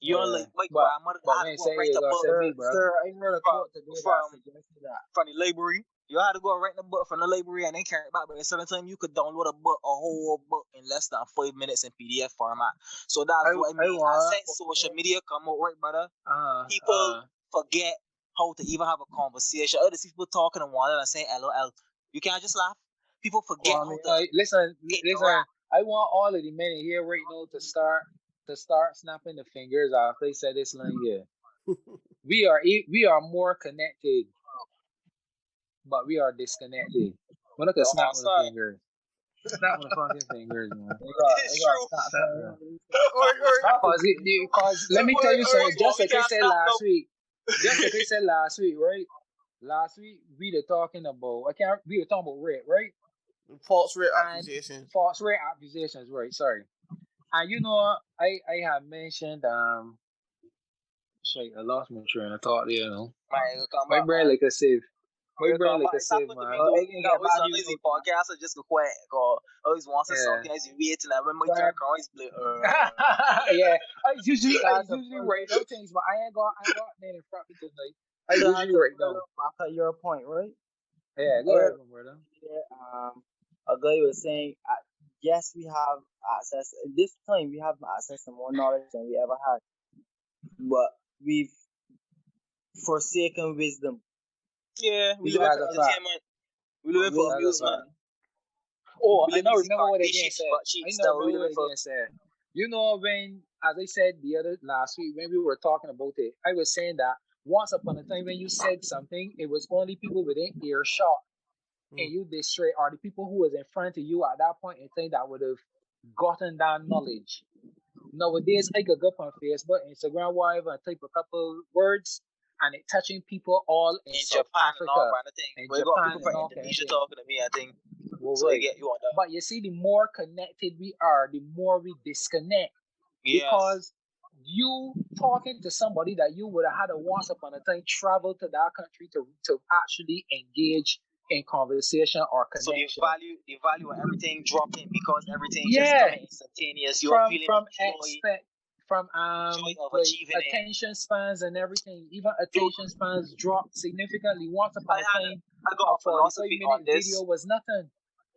You're like my grandmother But had when to you go say write you the gonna book say me, bro. Sir, I heard a quote today that suggested that. from the library. You had to go write the book from the library and then carry it back. But at the same time, you could download a whole book in less than 5 minutes in PDF format. So that's what I mean. Since social media come out, right, brother? People forget how to even have a conversation. Other people talking and one and saying LOL. You can't just laugh. People forget how to listen. interact. I want all of the men in here right now to start snapping the fingers off. They said this line here. we are more connected, but we are disconnected. We're not gonna snap with the fingers. Snap with the fucking fingers, man. It's true. Because let me tell you something. Just like I said last week. Right? Last week we were talking about rape, right? False rape accusations. False rape accusations, right? Sorry. And you know, I have mentioned sorry, I lost my train of thought there, you know. My brain like a sieve. My brain like a sieve, man. Sometimes the podcast are just quiet. Always wants to something as you wait and when my turn comes, yeah. I usually write down things, but I ain't got that in front of me tonight. I usually write down. Back at your point, right? Yeah, go ahead, brother. A guy was saying, yes, we have access. This time we have access to more knowledge than we ever had, but we've forsaken wisdom. Yeah, we live for entertainment. We live for amusement. Oh, I know. Remember what again said. You know, when, as I said last week when we were talking about it, I was saying that once upon a time when you said something, it was only people within earshot and you destroy, or the people who was in front of you at that point in time that would have gotten that knowledge. Nowadays, I could go on Facebook, Instagram, whatever, and type a couple words, and it touching people all in South Japan Africa, and all kind of thing. In Japan people from Indonesia talking to me, I think. Well, so right. I get you on that. But you see, the more connected we are, the more we disconnect. Yes. Because you talking to somebody that you would have had a once upon a time travel to that country to actually engage in conversation or connection. So the value of everything dropping because everything just coming instantaneous. You're feeling from joy of like achieving attention spans and everything. Even attention spans dropped significantly. Once upon a time, I got a philosophy on this. Video was nothing.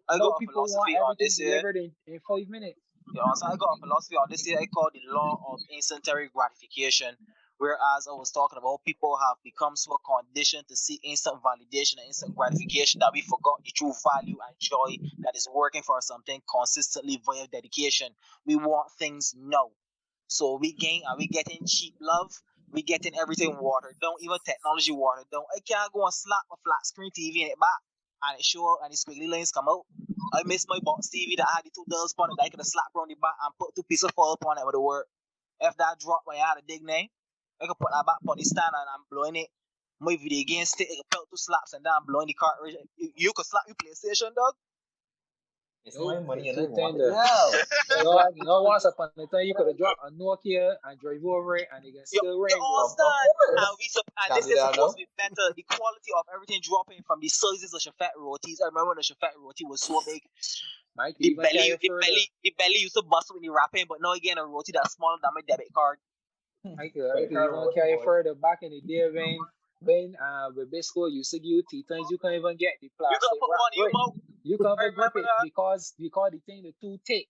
I got people a philosophy want on this delivered in 5 minutes. Yeah, so I got a philosophy on this here. I call the law of instantaneous gratification. Whereas I was talking about people have become so conditioned to see instant validation and instant gratification that we forgot the true value and joy that is working for something consistently via dedication. We want things now. So we getting cheap love. We getting everything watered down, even technology watered down. I can't go and slap a flat screen TV in it back and it show and the squiggly lines come out. I miss my box TV that had the $2 on it that I could have slapped around the back and put 2 pieces of foil on it with the word. If that dropped when I had a dig name, I could put that back on the stand and I'm blowing it. My video game stick, I could put 2 slaps and then I'm blowing the cartridge. You could slap your PlayStation, dog. It's my money and I want it. No, once upon a time you could have dropped a Nokia and drive over it and it can still ring. And this is supposed to be better. The quality of everything dropping from the sizes of Shafet rotis. I remember when the Shafet roti was so big. The belly used to bust when you wrapping, but now again a roti that's smaller than my debit card. I could even carry further back in the day when with Bisco used to give you T-times, you can't even get the plastic. You can put money in your mouth. You can't grip it because the thing is too thick.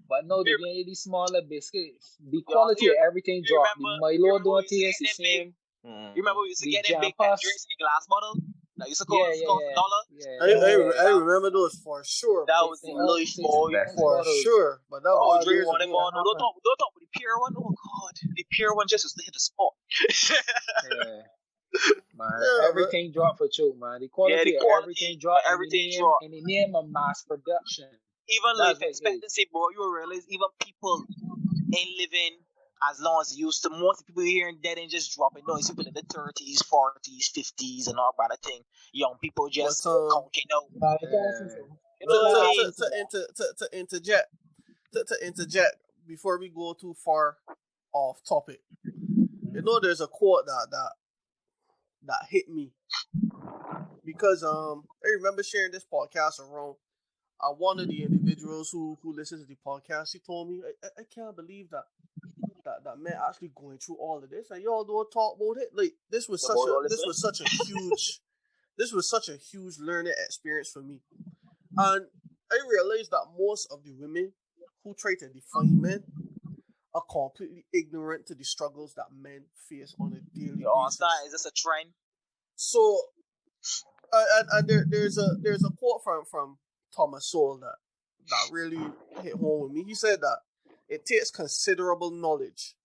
But now they get the smaller biscuits. The quality of everything dropped. The Milo don't taste the same. You remember we used to get them big drinks in the glass bottle? That used to cost $1. I remember those for sure. That was the life, boy. For sure. But that was drink one. Don't talk about the pure one. Oh God, the pure one just used to hit the spot. Yeah, man. Yeah, but Everything dropped for Choke, man. The Yeah, the quality of everything quality, dropped everything drop. in the name of mass production. Even That's life what it is. expectancy, bro. You will realize even people ain't living as long as they used to. Most people hearing dead and just dropping. No, it's people in the 30s, 40s, 50s, and all that thing. Young people but just counting out. But I can't see Yeah. so. You know So what like I I mean? see so. to interject before we go too far off topic. You know, there's a quote that hit me because I remember sharing this podcast around. One of the individuals who listens to the podcast, he told me, I can't believe that man actually going through all of this and y'all don't talk about it. Like The boy all this listen. was such a huge learning experience for me. And I realized that most of the women who try to define men are completely ignorant to the struggles that men face on a daily You understand? basis. Is this a trend? So, there's a quote from Thomas Sowell that really hit home with me. He said that it takes considerable knowledge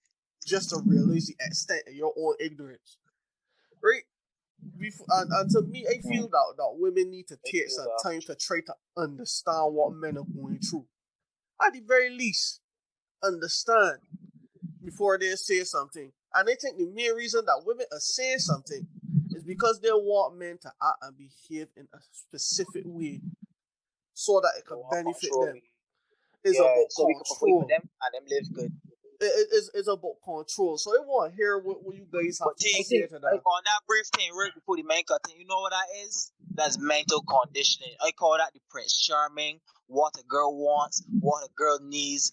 just to realize the extent of your own ignorance, right? And to me, I feel that women need to take some time to try to understand what men are going through. At the very least, understand before they say something. And I think the main reason that women are saying something is because they want men to act and behave in a specific way so that it They can want benefit control them. me. It's Yeah, about so we can provide for control. them and them live good. It's about control. So I want to hear what you guys have But to I see, say think to I that. on that brief thing, right before the main cut thing, you know what that is? That's mental conditioning. I call that the Prince Charming, what a girl wants, what a girl needs,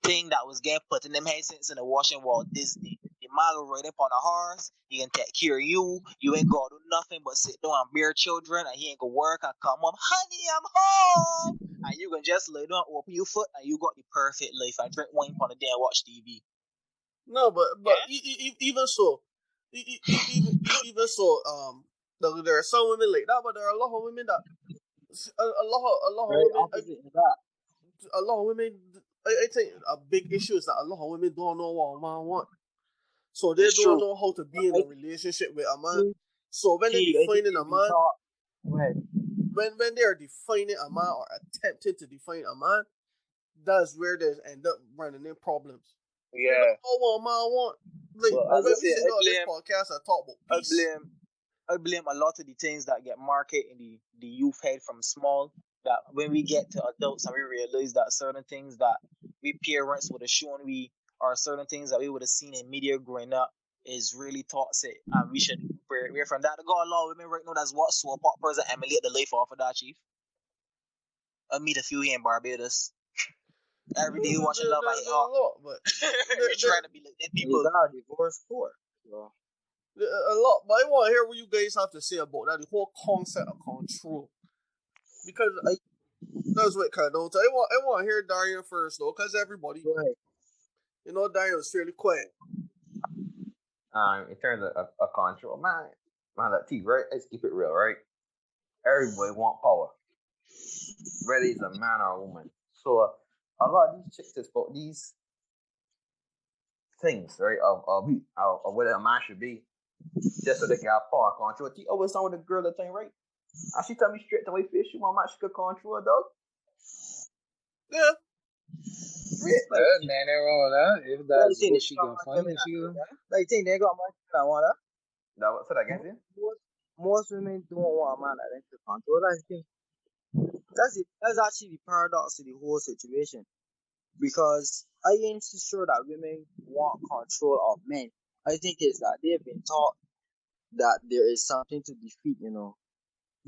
thing that was getting put in them heads since in the watching Walt Disney. The man will ride up on a horse, he can take care of you, you ain't gonna do nothing but sit down and bear children, and he ain't gonna work and come home, honey, I'm home. And you can just lay down, open your foot, and you got the perfect life. And drink wine on the day and watch TV. No, but Yeah? even so, even so, there are some women like that, but there are a lot of women that a lot of very women opposite to that. a lot of women. I think a big issue is that a lot of women don't know what a man want, so they It's don't true. know how to be in I a relationship with a man. think So when they're I think defining a they've been man, taught. Go ahead. when they are defining a man or attempting to define a man, that's where they end up running into problems. They don't Yeah. know what a man want. Like But as I when we say, sit on this podcast and talk about I peace. blame I blame a lot of the things that get marketed in the youth head from small. That when we get to adults and we realize that certain things that we parents would have shown we, or certain things that we would have seen in media growing up is really toxic, and we should break away from that. To go a lot of women right now that's what soap operas and emulate the life off of that, chief. I meet a few here in Barbados. Every day watching Love I Hit There's a lot, but We're trying to be like them Is people. our divorce court. So a lot. But I want to hear what you guys have to say about that. The whole concept of control, because that's what kind of. I want to hear Darian first though, because everybody, go ahead. Darian was fairly quiet. In terms of control, man, that T, right? Let's keep it real, right? Everybody want power, whether it's a man or a woman. So a lot of these chicks is about these things, right? Of what a man should be, just so they can have power control. T always on with the girl that thing, right? And she tell me straight the way face she want man she could control, dog. Yeah, Like, Man, ain't wrong with that. If like that's think what they she got gonna much find, women then she out gonna. there. Like think they got much women that want that. That what said I guess it? Most women don't want a man that they can control. I think that's it. That's actually the paradox of the whole situation. Because I ain't so sure that women want control of men. I think it's that they've been taught that there is something to defeat,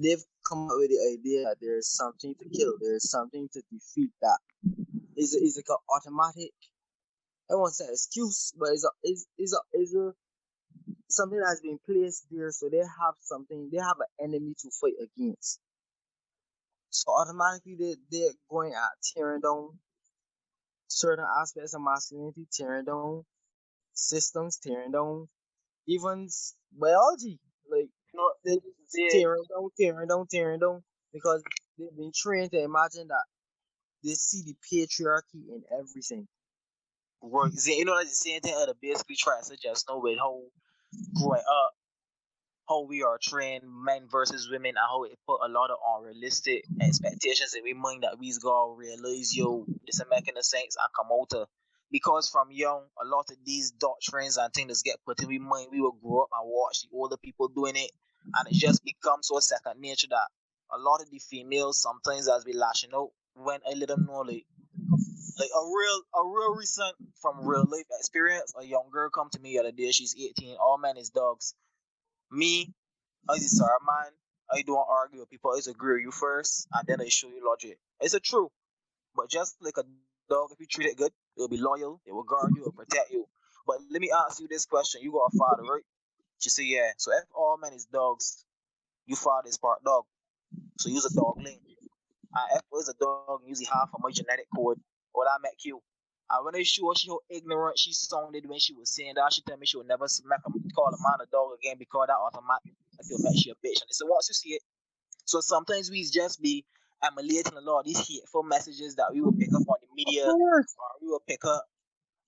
They've come up with the idea that there is something to kill, there is something to defeat that. Is like an automatic, I won't say excuse, but is a something that has been placed there so they have an enemy to fight against. So automatically they're going at tearing down certain aspects of masculinity, tearing down systems, tearing down even biology. Like they just They tearing down because they've been trained to imagine that they see the patriarchy in everything. Right. You know, that's the same thing other basically try to suggest no with how growing up, how we are trained, men versus women, and how it put a lot of unrealistic expectations in we mind that we's gonna realize yo, this ain't making no sense and come out of. Because from young, a lot of these doctrines and things get put in we mind, we will grow up and watch the older people doing it, and it just becomes so second nature that a lot of the females sometimes as we lashing out when I let them know like a real recent from real life experience. A young girl come to me the other day. She's 18. All men is dogs. Me, I just sorry man. I don't argue with people. I just agree with you first, and then I show you logic. It's a true, but just like a dog, if you treat it good, it will be loyal. It will guard you. It will protect you. But let me ask you this question: you got a father, right? She say yeah. So if all men is dogs, you father is part dog. So use a dogling. If was a dog using half of my genetic code, or that make you. And when I show she how ignorant she sounded when she was saying that, she told me she would never smack a, call a man a dog again because that automatically makes you a bitch. And so once you see it, so sometimes we just be emulating a lot of these hateful messages that we will pick up on the Of media, course. or we will pick up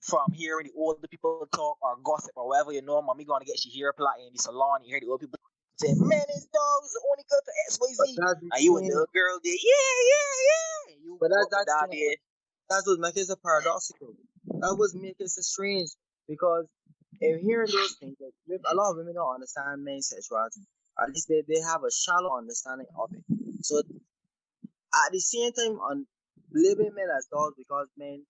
from hearing the older people talk or gossip or whatever, you know, mommy gonna get she hair plait in the salon, you hear the old people say, man, this dog is the only good for But XYZ. that's the And you a thing. little girl there, yeah. And you But grew up with that's that the thing. there. That's what makes it so paradoxical. That was make it so strange because in hearing those things, like, a lot of women don't understand men's sexuality. At least they have a shallow understanding of it. So at the same time, on labeling men as dogs because men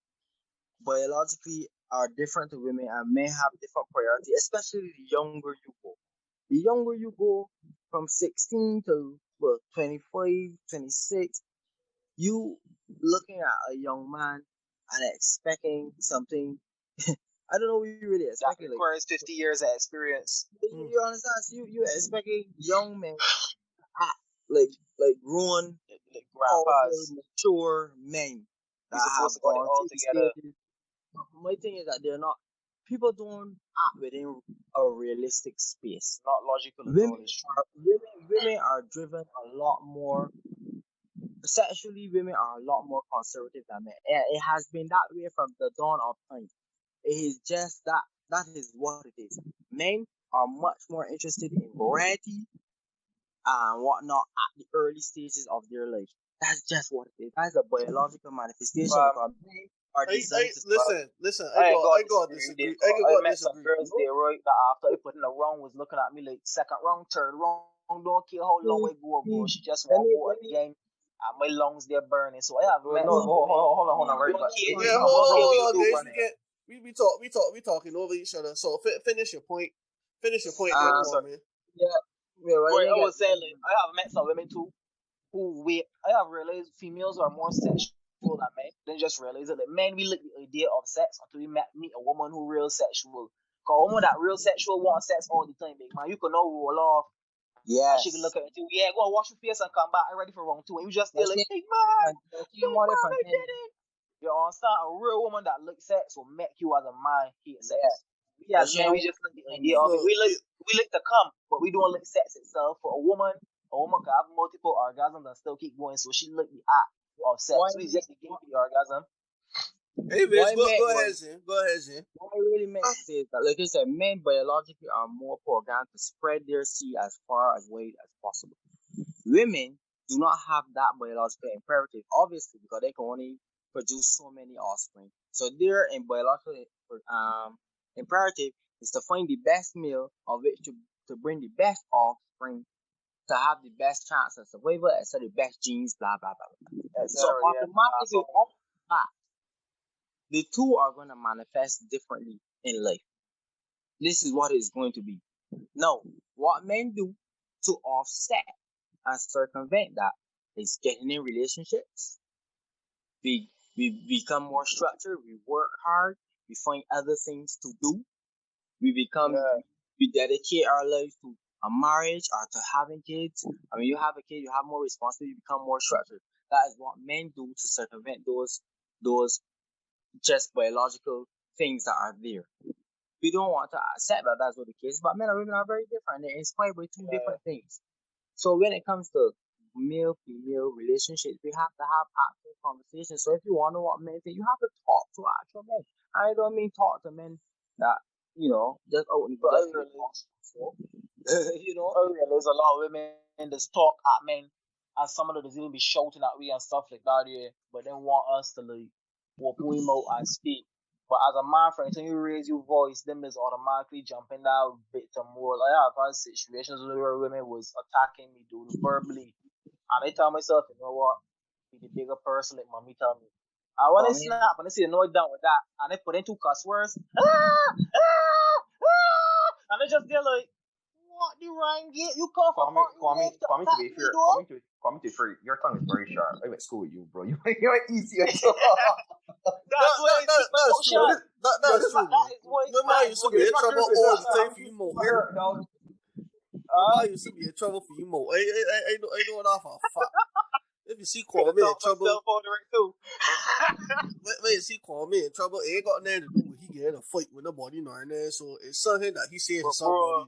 biologically are different to women and men have different priorities, especially the younger you go. The younger you go, from 16 to well, 25, 26, you looking at a young man and expecting something. I don't know what you really That expecting. Like, requires 50 years of experience. you understand? So you expecting young men act like grown, Like powerful, grandpas, mature men we that have supposed to got it gone all through the together. stages. My thing is that they're not. People don't act within a realistic space. Not logical at all, Women it's true. women are driven a lot more sexually. Women are a lot more conservative than men. It has been that way from the dawn of time. It is just that that is what it is. Men are much more interested in variety and whatnot at the early stages of their life. That's just what it is. That's a biological manifestation Um, because men are I designed to but survive. listen. I ain't I gonna got disagree with this, disagree. I cause I got met some disagree. girls there, right, that after I put in a round was looking at me like second round, third round, don't care how long See, I go, bro. see, She just let want to me, go let me, again, and my lungs they're burning. So I have Oh, met no, some see, women hold on, see, right? don't But care, Yeah, hold don't care what you hold on, do, guys. run it. We talking over each other. So finish your point. Finish your point there, Right, um, sorry. Kwame. yeah, yeah, well, I Right, didn't I get was the saying end. like I have met some women too who we I have realized females are more sexual than men. Then just realize that like men we like the idea of sex until we meet a woman who real sexual. Cause a woman that real sexual wants sex all the time, big man. You can know roll off and she can Yes. look at you, yeah, go and wash your face and come back. I'm ready for round two. And you just But still like, she, big man, she big want it man, from I him. did it. You understand? A real woman that likes sex will make you as a man hate Yeah. sex. We But as she men, we want it just like the from idea him. of it. So We like to come, but we don't like sex itself. For a woman can have multiple orgasms and still keep going. So she like the act of Why sex. We me? just give the orgasm. anyways, Why men? go ahead, Zin. Go ahead, Zin. What I really meant to say is that, like I said, men biologically are more programmed to spread their seed as far as wide as possible. Women do not have that biological imperative, obviously, because they can only produce so many offspring. So their in biological imperative is to find the best male of which to bring the best offspring to have the best chance of survival and so the best genes, blah blah blah. Etc. So Yeah. automatically, off that, the two are going to manifest differently in life. This is what it's going to be. Now, what men do to offset and circumvent that is getting in relationships. We become more structured. We work hard. We find other things to do. We become Yeah. we dedicate our lives to a marriage or to having kids. I mean, you have a kid, you have more responsibility. You become more structured. That is what men do to circumvent those just biological things that are there. We don't want to accept that that's what the case is, but men and women are very different. They're inspired by two Yeah. different things. So when it comes to male-female relationships, we have to have actual conversations. So if you want to know what men think, you have to talk to actual men. I don't mean talk to men that, just out and But I just realize, so, you know. I realize a lot of women just talk at men, and some of them just even be shouting at we and stuff like that, yeah. But then want us to like open we mouth and speak. But as a man, for anytime you raise your voice, them is automatically jumping that victim role. I have had situations where women was attacking me, dude, verbally, and I tell myself, you know what, be the bigger person, like mommy tell me. I want to Kwame, snap and I say no down with that, and I put in two cuss words, and I just get like, what the rhyme get? You come from Kwame, to be fair, Kwame, to be fair, your tongue is very sharp. I went to school with you, bro. You're easy at all. That's why I speak my That's true. emotion. That's true. That is why. My mom used to be in trouble all the time for you, Mo. My mom used to be in trouble for you, Mo. I know that for a fact. If you see Kwame in trouble, when you see Kwame in trouble, it ain't got nothing to do with he getting a fight with nobody, nor there. So it's something that he said to somebody.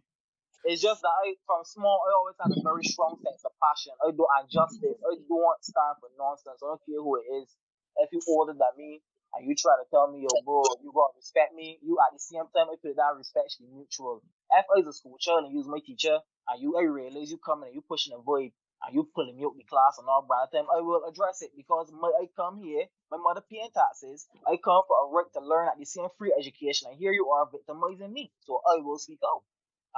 It's just that from small, I always had a very strong sense of passion. I do injustice. I don't stand for nonsense. I don't care who it is. If you older than me and you try to tell me, yo, bro, you gotta respect me, you at the same time, I feel that respect should be mutual. If I was a school child and you was my teacher, and I realize you coming and you pushing a vibe, and you pulling me out the class and all that time, I will address it because I come here, my mother paying taxes, I come for a right to learn at the same free education, and here you are victimizing me, so I will speak out.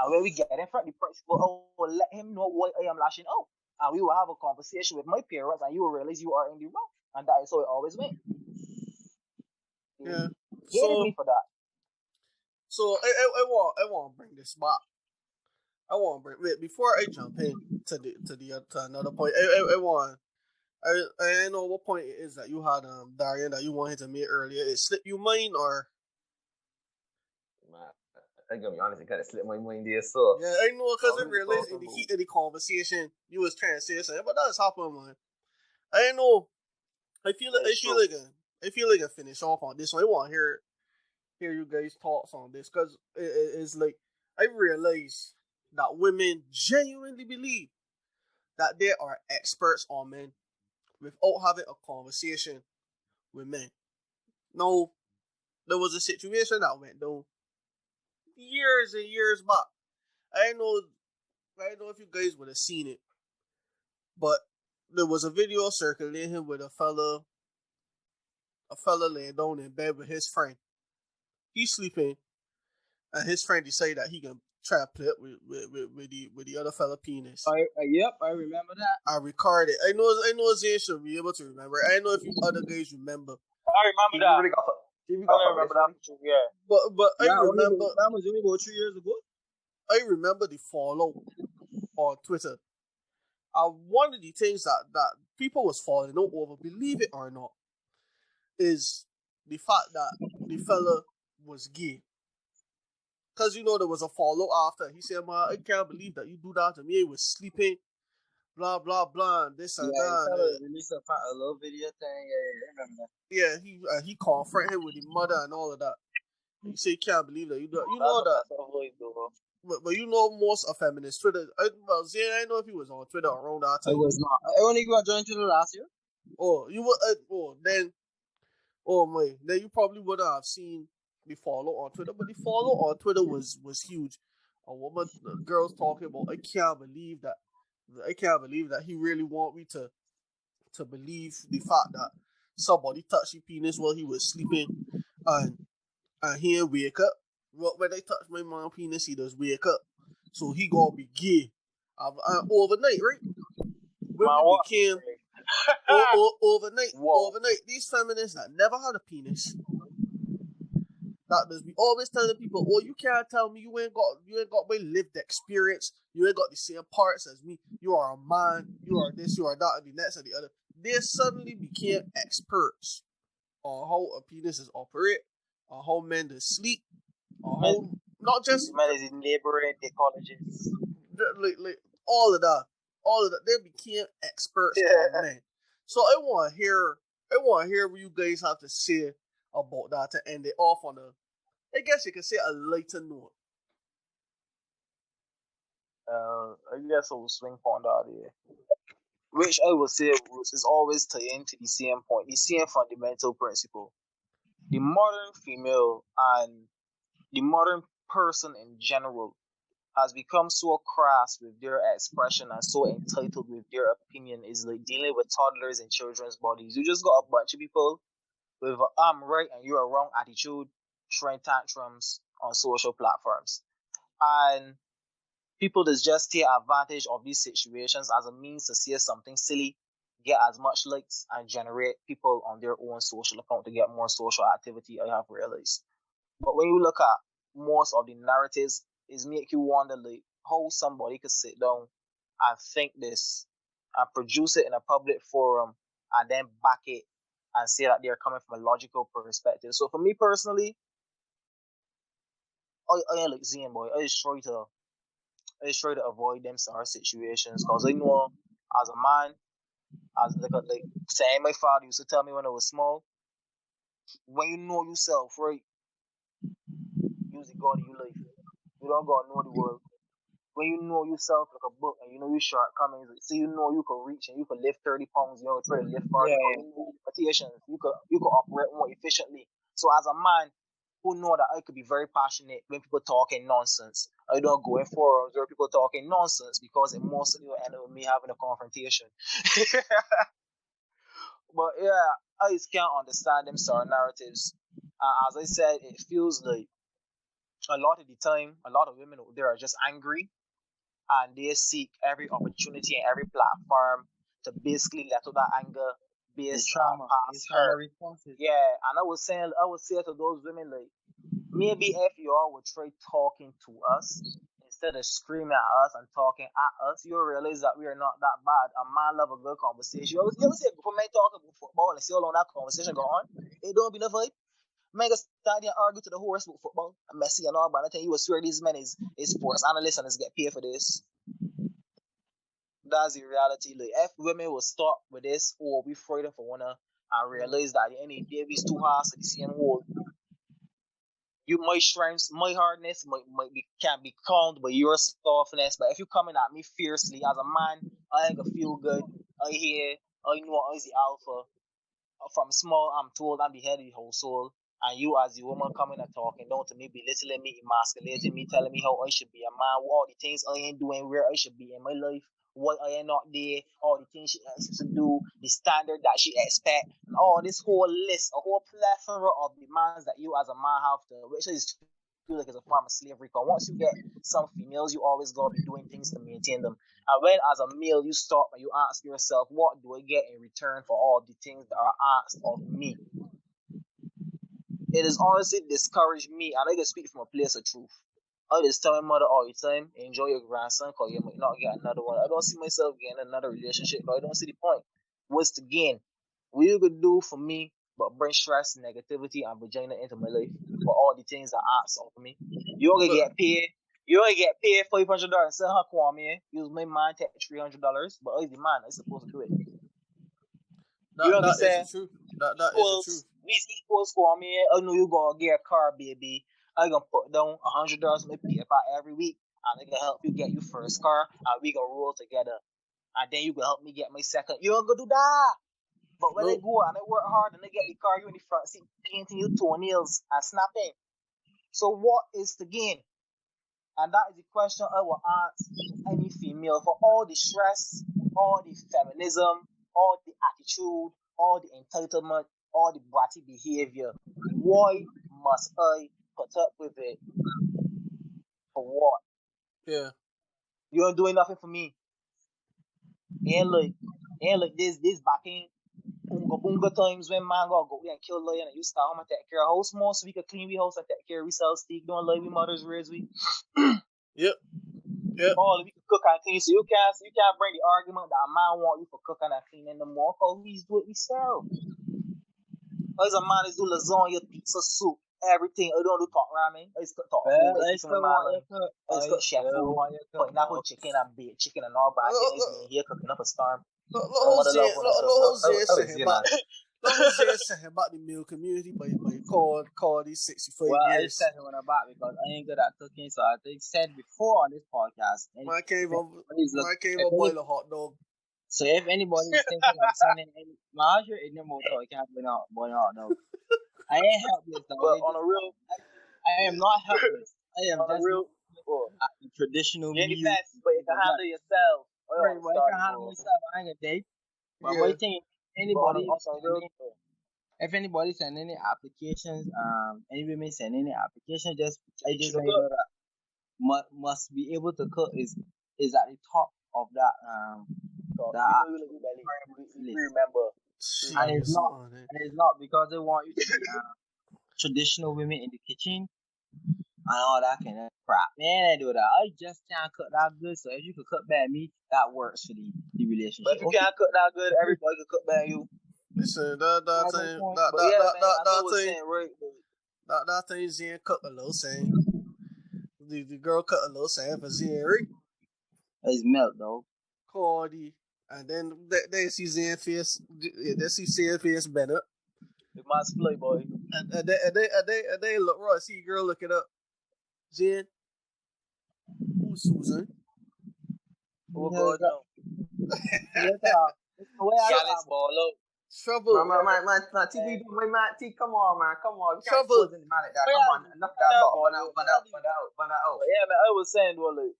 And when we get in front of the principal, I will let him know why I am lashing out. And we will have a conversation with my parents, and you will realize you are in the wrong. And that is how it always went. Yeah. Hated me for that. So I want to bring this back. I want to bring before I jump in to another point. I know what point it is that you had Darian that you wanted to make earlier. It slipped you mind or? Man, I'm gonna be honest, it kind of slipped my mind there. So Yeah, I know because I realized in the heat of the conversation you was trying to say something, but that's happened, man. I know. I feel like I finish off on this one. I want to hear you guys' thoughts on this because it's like I realize that women genuinely believe that they are experts on men without having a conversation with men. No, there was a situation that went down years and years back. I don't know if you guys would have seen it, but there was a video circulating with a fella laying down in bed with his friend. He's sleeping, and his friend decided that he can try to play it with the other fella penis. Yep, I remember that. I recorded it. I know Zane should be able to remember. I know if you other guys remember. I remember that. I remember that. Yeah. But I remember that was only about 3 years ago. I remember the fallout on Twitter. One of the things that people was falling out over, believe it or not, is the fact that the fella was gay. Because, there was a follow after. He said, man, I can't believe that you do that to me. I was sleeping, blah, blah, blah, and this and that. He released a little video thing. Yeah, I remember that. Yeah, he confronted him with the mother and all of that. He said, can't believe that you do that. You know that. But most of feminists, Twitter, I know if he was on Twitter around that time. I was not. I only got joined Twitter last year. Oh, you were, then you probably would have seen the follow on Twitter, but the follow on Twitter was huge. Girls talking about, I can't believe that he really want me to believe the fact that somebody touched his penis while he was sleeping, and he ain't wake up. When they touch my mom penis, he does wake up, so he gonna be gay. Overnight, right? Women became overnight. These feminists that never had a penis, that does be always telling people, "Oh, you can't tell me you ain't got my lived experience. You ain't got the same parts as me. You are a man. You are this. You are that, and the next and the other." They suddenly became experts on how a penis is operate, on how men do sleep, on how not just men is in labor and ecologists, like all of that. They became experts on men. So I want to hear what you guys have to say about that to end it off on I guess you could say a lighter note. I guess I will swing on that here. which I will say is always tied into the same point, the same fundamental principle. The modern female and the modern person in general has become so crass with their expression and so entitled with their opinion is like dealing with toddlers and children's bodies. You just got a bunch of people with a I'm right and you're wrong attitude, throwing tantrums on social platforms. And people that just take advantage of these situations as a means to say something silly, get as much likes, and generate people on their own social account to get more social activity, I have realized. But when you look at most of the narratives, it make you wonder like how somebody could sit down and think this and produce it in a public forum and then back it and say that they're coming from a logical perspective. So for me personally, I ain't like seeing boy. I just try to avoid them sort of situations because I know as a man, as like saying my father used to tell me when I was small, when you know yourself, right, use the God in your life. You don't gotta know the world. When you know yourself like a book and you know your shortcomings, like, so you know you can reach and you can lift 30 pounds, you know, try to lift 40 pounds, you know limitations, you could operate more efficiently. So as a man who know that I could be very passionate when people talking nonsense, I don't go in forums where people talking nonsense because it mostly will end up with me having a confrontation. But yeah, I just can't understand them sort of narratives. As I said, it feels like a lot of the time, a lot of women out there are just angry and they seek every opportunity and every platform to basically let out that anger It's based on trauma. It's past trauma hurt. responses. Yeah, and I would say to those women like, maybe if you all would try talking to us instead of screaming at us and talking at us, you'll realize that we are not that bad. A man love a good conversation. You always say for men talking about football and see how long that conversation go on. It don't be no vibe. Man go stand there and argue to the horse about football and Messi and all, but I think you will swear these men is sports analysts and is get paid for this. That's the reality. Like if women will stop with this or we frightened for one and realize that at the end of the day we too hard to the same hole. You my strengths, my hardness might be can be calmed by your softness. But if you coming at me fiercely as a man, I ain't gonna feel good. I know I is the alpha. From small, I'm told I'm the head of the household, and you as the woman coming and talking down to me, belittling me, emasculating me, telling me how I should be a man, all the things I ain't doing, where I should be in my life, what I ain't not there, all the things she asks to do, the standard that she expect, and all this whole list, a whole plethora of demands that you as a man have to, which is feel like it's a form of slavery. Because once you get some females, you always gotta be doing things to maintain them. And when, as a male, you stop and you ask yourself, what do I get in return for all the things that are asked of me? It has honestly discouraged me, and I can speak from a place of truth. I just tell my mother all the time, enjoy your grandson, because you might not get another one. I don't see myself getting another relationship, but I don't see the point. What's the gain? What you could do for me but bring stress, negativity, and vagina into my life for all the things that asked of me? You only get paid. You only get paid $500. Say, huh, Kwame? Use my man take $300, but I the man. I supposed to do it. You know what I'm That is the saying? truth. That is the truth. These equals Kwame. I know you gonna get a car, baby. I gonna put down $100 in my paper every week, and I gonna help you get your first car, and we gonna roll together. And then you can help me get my second. You don't go do that. But when I Nope. go and I work hard and I get the car, you in the front seat painting your toenails and snapping. So what is the gain? And that is the question I will ask any female for all the stress, all the feminism, all the attitude, all the entitlement, all the bratty behavior. Why must I put up with it? For what? Yeah. You ain't doing nothing for me. Ain't like this backing bunga bunga times when man go and kill lion and you start home and take care of house more so we can clean we house and take care of we sell steak, don't like we mothers raise we. Yep. Yep. Oh, we can cook and clean. So you can't bring the argument that a man want you for cooking and cleaning no more because we do it myself. As a man is do lasagna, pizza, soup, everything. I don't do talk ramen. I just talk food. Well, I I speak from still my want line. you to. I just got chef food. Pineapple More. chicken and baked chicken and all that. I just being here cooking up a storm. Look, My mother love when I cook. Jose I was saying saying about that. look Jose saying about the male community by call these 65 Well, I years. said him on about because I ain't good at cooking, so I think said before on this podcast. Man came up Please look. boil a hot dog. So if anybody is thinking of sending any, mind you, in the motor, I can't burn out now. I ain't helpless though. But on a real, I am not helpless. I am on a just real, not oh, at the traditional you're the means. best, but you can handle yourself. Oh, Right, yeah, well, I sorry, can handle bro. myself. I ain't a date. But Yeah. my thing, But on anybody some real, if anybody send any applications, any women send any application, just I you just should let you cook. know that must be able to cook is at the top of that We that know you look belly. We list. remember. And it's Jeez, not man. and it's not because they want you to be traditional women in the kitchen and all that kind of crap. Man, I do that. I just can't cook that good. So if you could cook better than me, that works for the relationship. But if you can't cook that good, everybody can cook better than you. Listen, That's my thing, point. But yeah, man, as I was saying, right? that thing Zian cut a little saying. The girl cut a little saying for Zian, right? It's milk though. Cordy. And then they see Zian face, they see Zian face better. The man's playboy. And they look right, see girl look it up. Zian, who's Susan? Oh Yeah, God, no. it's the way I Gallus ball out. Trouble. Man, TV, man, come on, man, come on. You can't Trouble. put in the man like that. Come on, enough that lot. Burn out. But yeah, man, I was saying, well, like,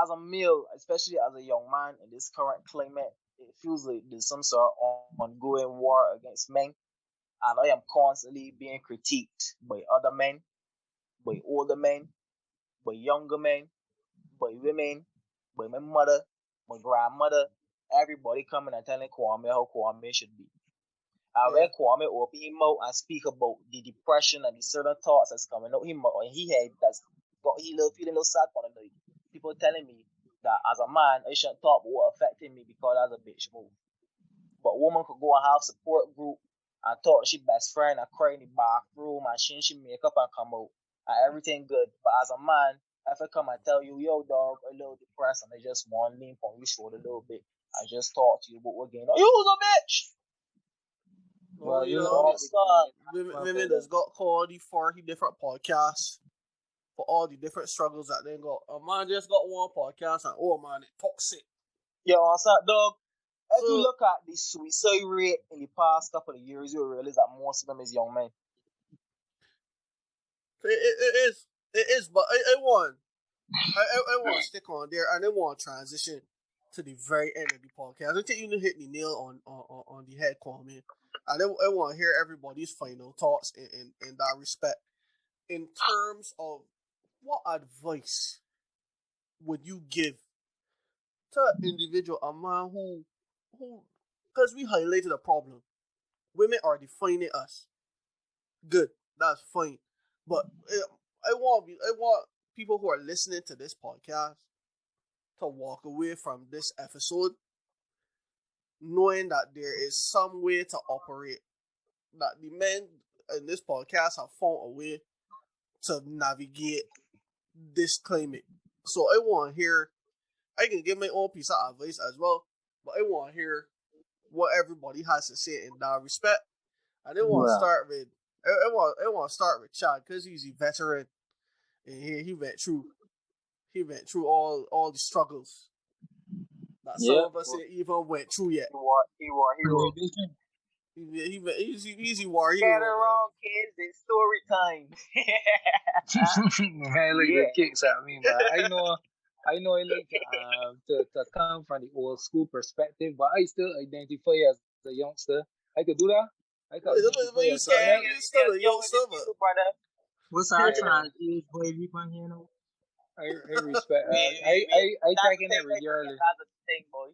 as a male, especially as a young man in this current climate, it feels like there's some sort of ongoing war against men, and I am constantly being critiqued by other men, by older men, by younger men, by women, by my mother, my grandmother, everybody coming and telling Kwame how Kwame should be. And when Kwame open him out and speak about the depression and the certain thoughts that's coming out him out, and he had that's got he little feeling a little sad for him. Like, people telling me that as a man I shouldn't talk about what affected me because that's a bitch move. But a woman could go and have support group and talk to she best friend and cry in the bathroom and she makeup and come out and everything good. But as a man, if I come and tell you, yo dog, I'm a little depressed and I just want to lean on your shoulder a little bit and just talk to you about what going on. You was a bitch! Well, you know, women that's got called the 40 different podcasts for all the different struggles that they got. A man just got one podcast and oh man, it toxic. Yo, what's up, dog? If you look at the suicide rate in the past couple of years, you'll realize that most of them is young men. It is, but I want to stick on there and I want to transition to the very end of the podcast. I think you hit the nail on the head, Kwame. And I want to hear everybody's final thoughts in that respect. In terms of what advice would you give to an individual, a man who, because we highlighted a problem, women are defining us. Good, that's fine, but I want people who are listening to this podcast to walk away from this episode knowing that there is some way to operate, that the men in this podcast have found a way to navigate this climate. So I want to hear, I can give my own piece of advice as well, but I want to hear what everybody has to say in that respect. And I want to start with, I want to start with Chad because he's a veteran and he went through all the struggles that some of us ain't even went through yet. He war hero. He's a war Get it wrong, kids. It's story time. Man, look, the kicks at me, man. I know I like to come from the old school perspective, but I still identify as a youngster. I could do that. I could you say you're still a youngster, brother. What's our age boy we on here now? I respect. I check in it regularly. That's a thing, boy.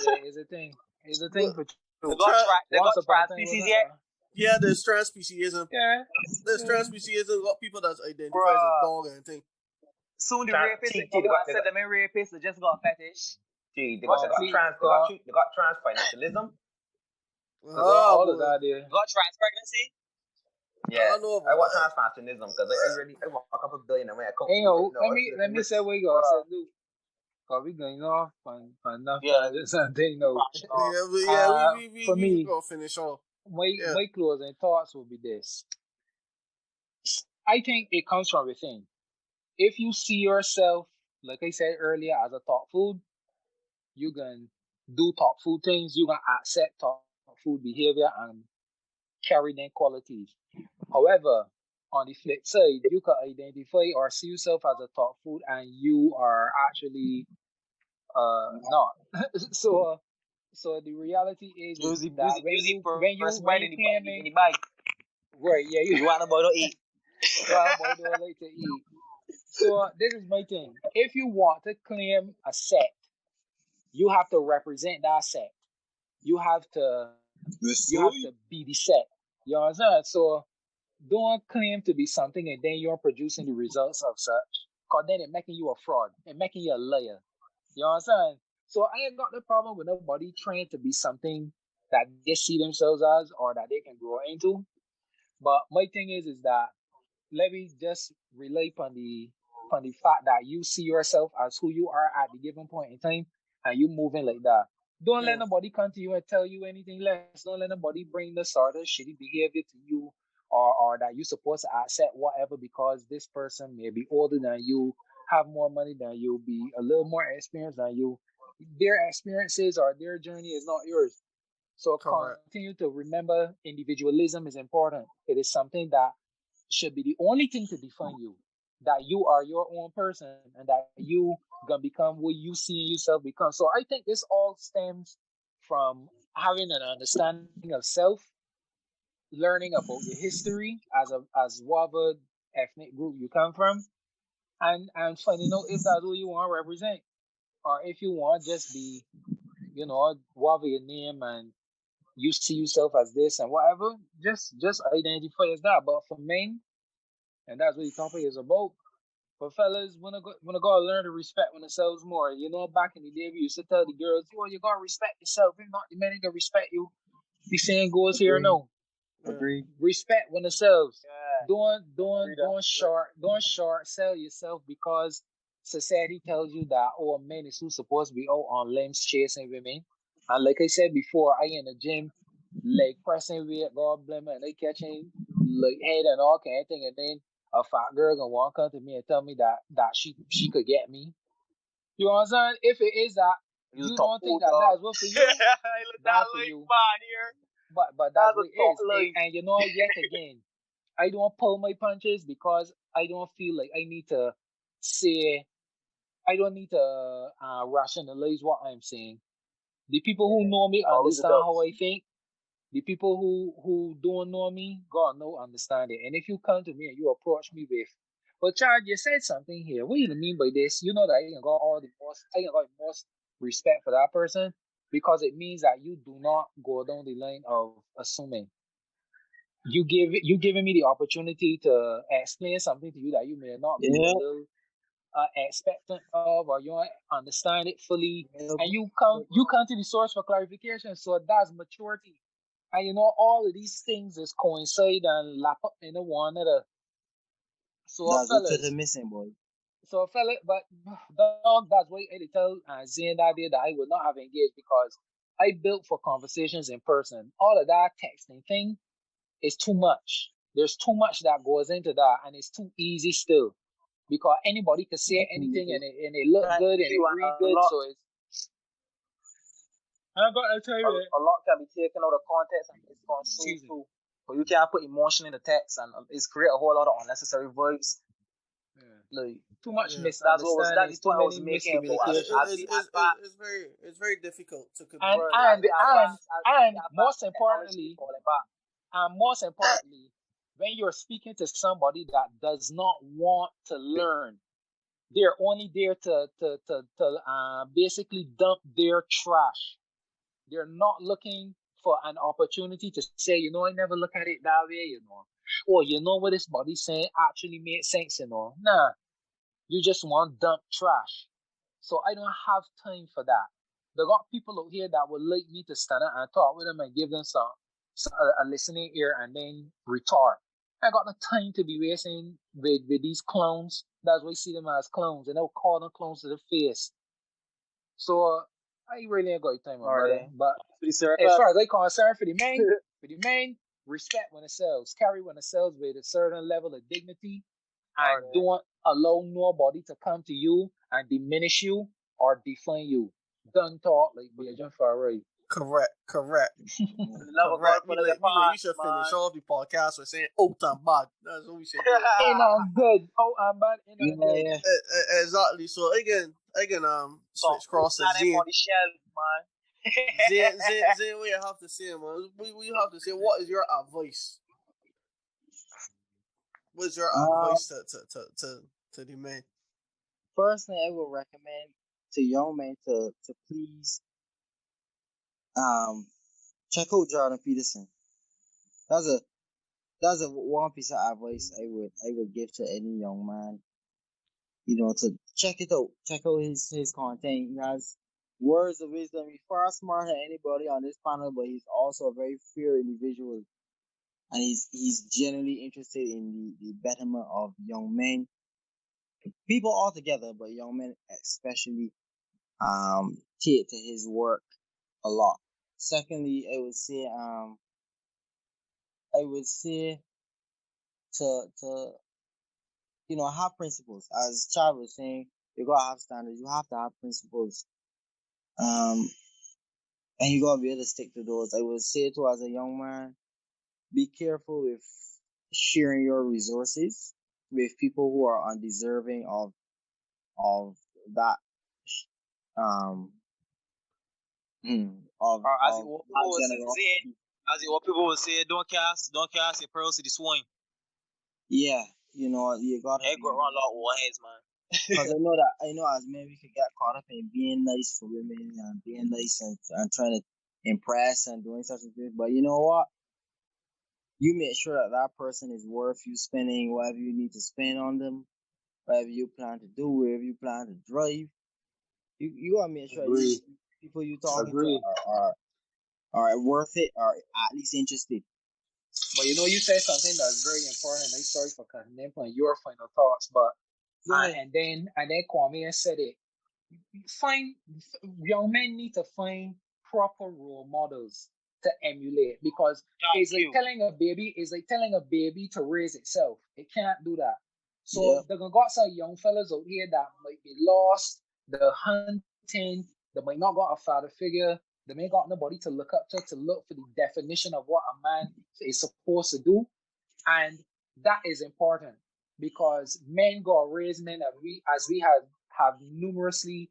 Yeah, it's a thing. It's a thing for they got trans species yet? Yeah, there's trans speciesism. Yeah. There's trans speciesism. Got people that identify as a dog and thing. Soon the rapists, they said them rapists, they just got fetish. They got trans financialism. All of that there. Got trans pregnancy? Yeah, I want transfasionism because I want a couple billion and I come. Hey, yo, let me say what you got. I said, Luke, cause we going off on enough. Yeah, something. No. We for me, go finish off. My closing thoughts will be this. I think it comes from within. If you see yourself, like I said earlier, as a thought food, you can do thoughtful things, you can accept thoughtful behavior and carry them qualities. However, on the flip side, you can identify or see yourself as a thoughtful and you are actually not. so so the reality is that when you person right in claiming the bag. right, yeah, You want about to eat. well, boy, don't like to eat. So this is my thing. If you want to claim a set, you have to represent that set. You have to Yes, be the set. You understand? So don't claim to be something and then you're producing the results of such. Cause then it making you a fraud. It making you a liar. You understand? So I ain't got the problem with nobody trying to be something that they see themselves as or that they can grow into. But my thing is that let me just relate on the fact that you see yourself as who you are at the given point in time and you moving like that. Don't let Yeah. nobody come to you and tell you anything less. Don't let nobody bring the sort of shitty behavior to you or that you're supposed to accept whatever because this person may be older than you, have more money than you, be a little more experienced than you. Their experiences or their journey is not yours. So Correct. continue to remember individualism is important. It is something that should be the only thing to define you. That you are your own person and that you gonna become what you see yourself become. So I think this all stems from having an understanding of self, learning about your history as whatever ethnic group you come from, and finding out if that's what you want to represent, or if you want to just be, whatever your name and you see yourself as this and whatever, just identify as that. But for men, and that's what the topic is about. But fellas, wanna go learn to respect themselves more. You know, back in the day, we used to tell the girls, "Yo, you gotta respect yourself. If not, the men ain't gonna respect you." The saying goes here, agree, no. Yeah. agree. Respect themselves. Yeah. Don't short sell yourself because society tells you that men is who's supposed to be out on limbs chasing women. And like I said before, I in the gym, like pressing weight, God bless me, and they catching like head and all kind of thing, and then a fat girl gonna walk up to me and tell me that she could get me. You understand? If it is that You you talk don't think old that dog. that's what for you, That that's for like you. man here. But that's That's a what it talk is. like. And you know, yet again, I don't pull my punches because I don't feel like I need to say, I don't need to rationalize what I'm saying. The people who know me Always the understand how dubs. I think. The people who don't know me, God no understand it. And if you come to me and you approach me with, but Chad, you said something here. What do you mean by this? You know that I can got the most respect for that person because it means that you do not go down the line of assuming. You giving me the opportunity to explain something to you that you may not be a Yeah, little expectant of or you don't understand it fully, yeah, and you come to the source for clarification. So that's maturity, and you know all of these things is coincide and lap up in the one another. So that's what you're fellas, missing, boy. but dog, that's why I tell Zane that day that I would not have engaged because I built for conversations in person. All of that texting thing is too much. There's too much that goes into that, and it's too easy still because anybody can say anything and it look Right, good and it you read a good. lot So it's I got to tell you that. a lot can be taken out of context and misconstrued Excuse me. too. But you can't put emotion in the text and it's create a whole lot of unnecessary vibes. Yeah. Like Too much Yeah. that's misunderstandings, the too point I was many making about It, miscommunication, as it's very difficult to and communicate. bro, as and we and advance and most technology is importantly, falling back. when you're speaking to somebody that does not want to learn, they're only there to basically dump their trash. They're not looking for an opportunity to say, I never look at it that way. Or what this body saying actually made sense. Nah, you just want dump trash. So I don't have time for that. There got people out here that would like me to stand up and talk with them and give them a listening ear and then retort. I got no time to be wasting with these clones. That's why I see them as clones, and they'll call them clones to the face. So I really ain't got time, my brother. Alright. But Pretty as circle. far as I concerned, for the main, respect when it sells, carry when it sells with a certain level of dignity, and Alright. don't allow nobody to come to you and diminish you or define you. done talk like Beijing Farai. Correct. The love of God Correct. for Me the like we should past, finish man. off the podcast with saying out and bad. That's what we should do. Ain't that good? Oh, I'm bad. Ain't that good? Yeah, Exactly. So again, So switch cross and put him Zane. on the shelf, man. Zane, what you have to say, man? We have to say, what is your advice? What is your advice to the men? first thing I would recommend to young men to please check out Jordan Peterson. That's a that's a one piece of advice I would give to any young man. To check it out, check out his content. He has words of wisdom. He's far smarter than anybody on this panel, but he's also a very fair individual, and he's genuinely interested in the betterment of young men, people altogether, but young men especially. Take to his work a lot. Secondly, I would say to have principles. As Chad was saying, you gotta have standards. You have to have principles. Um, and you gotta be able to stick to those. I would say to as a young man, be careful with sharing your resources with people who are undeserving of that um of Or as of people that will say, generosity. what people will say, don't cast your pearls to the swine. Yeah, you gotta Hey, go be. around a lot of old heads, man. Because I know as men we could get caught up in being nice for women and being nice and trying to impress and doing such things. But you know what? You make sure that person is worth you spending whatever you need to spend on them, whatever you plan to do, wherever you plan to drive. You gotta make sure Agree. people you talking to Agree. are worth it, or at least interested. But you said something that's very important. I'm sorry for cutting in on your final thoughts, but Go ahead. and then Kwame has said it. Find Young men need to find proper role models to emulate, because Thank you. it's like telling a baby to raise itself. It can't do that. So Yep. there got some young fellas out here that might be lost, the hunting, they might not got a father figure, they may got nobody to look up to look for the definition of what a man is supposed to do. And that is important, because men got raised men, and we have numerously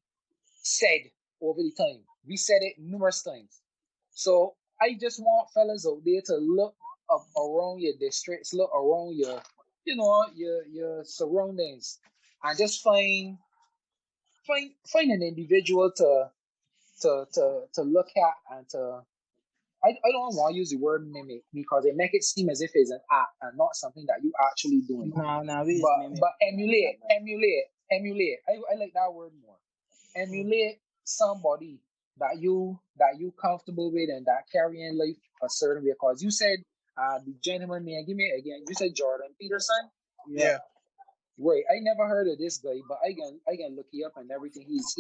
said over the time. We said it numerous times. So I just want fellas out there to look up around your districts, look around your surroundings, and just find an individual to look at, and to I don't want to use the word mimic, because it make it seem as if it's an act and not something that you actually doing. Nah, we But just but emulate. I like that word more. Emulate somebody that you comfortable with and that carrying life a certain way. Because you said the gentleman man, give me it again. You said Jordan Peterson. Yeah. Right. I never heard of this guy, but I can look you up and everything. He's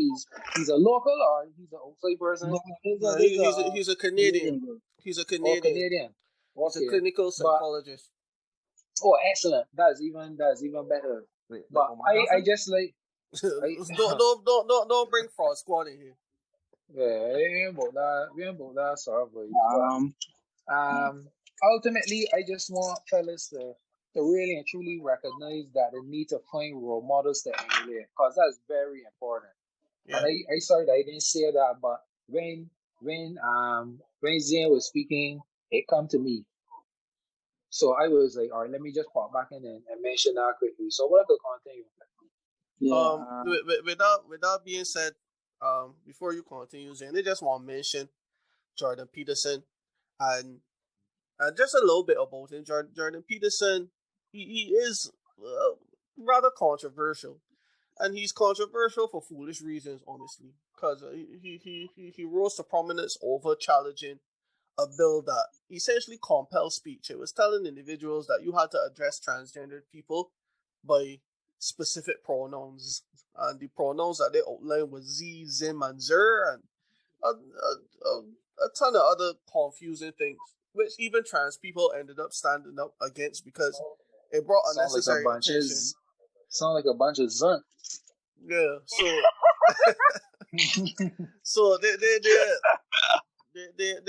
a local, or he's an outside person. No, No, he's a Canadian. Canadian. He's a Or Canadian. Canadian. He's a Okay. clinical But psychologist. excellent. That's even better. Wait, But Omar I Johnson? just like I don't bring fraud squad in here. yeah, we ain't about that sort of way. Um, But ultimately, I just want fellas to really and truly recognize that they need to find role models to emulate, because that's very important. Yeah. And I sorry that I didn't say that, but when Zane was speaking, it come to me. So I was like, all right, let me just pop back in and mention that quickly. So what I could continue. yeah. Without being said, before you continue, Zane, I just want to mention Jordan Peterson and just a little bit about him. Jordan Peterson, he is rather controversial, and he's controversial for foolish reasons, honestly, because he rose to prominence over challenging a bill that essentially compels speech. It was telling individuals that you had to address transgendered people by specific pronouns, and the pronouns that they outlined was Z, Zim, and Zer, and a ton of other confusing things, which even trans people ended up standing up against, because it brought Sound like a unnecessary bunch of attention. sound like a bunch of zunt. Yeah. So they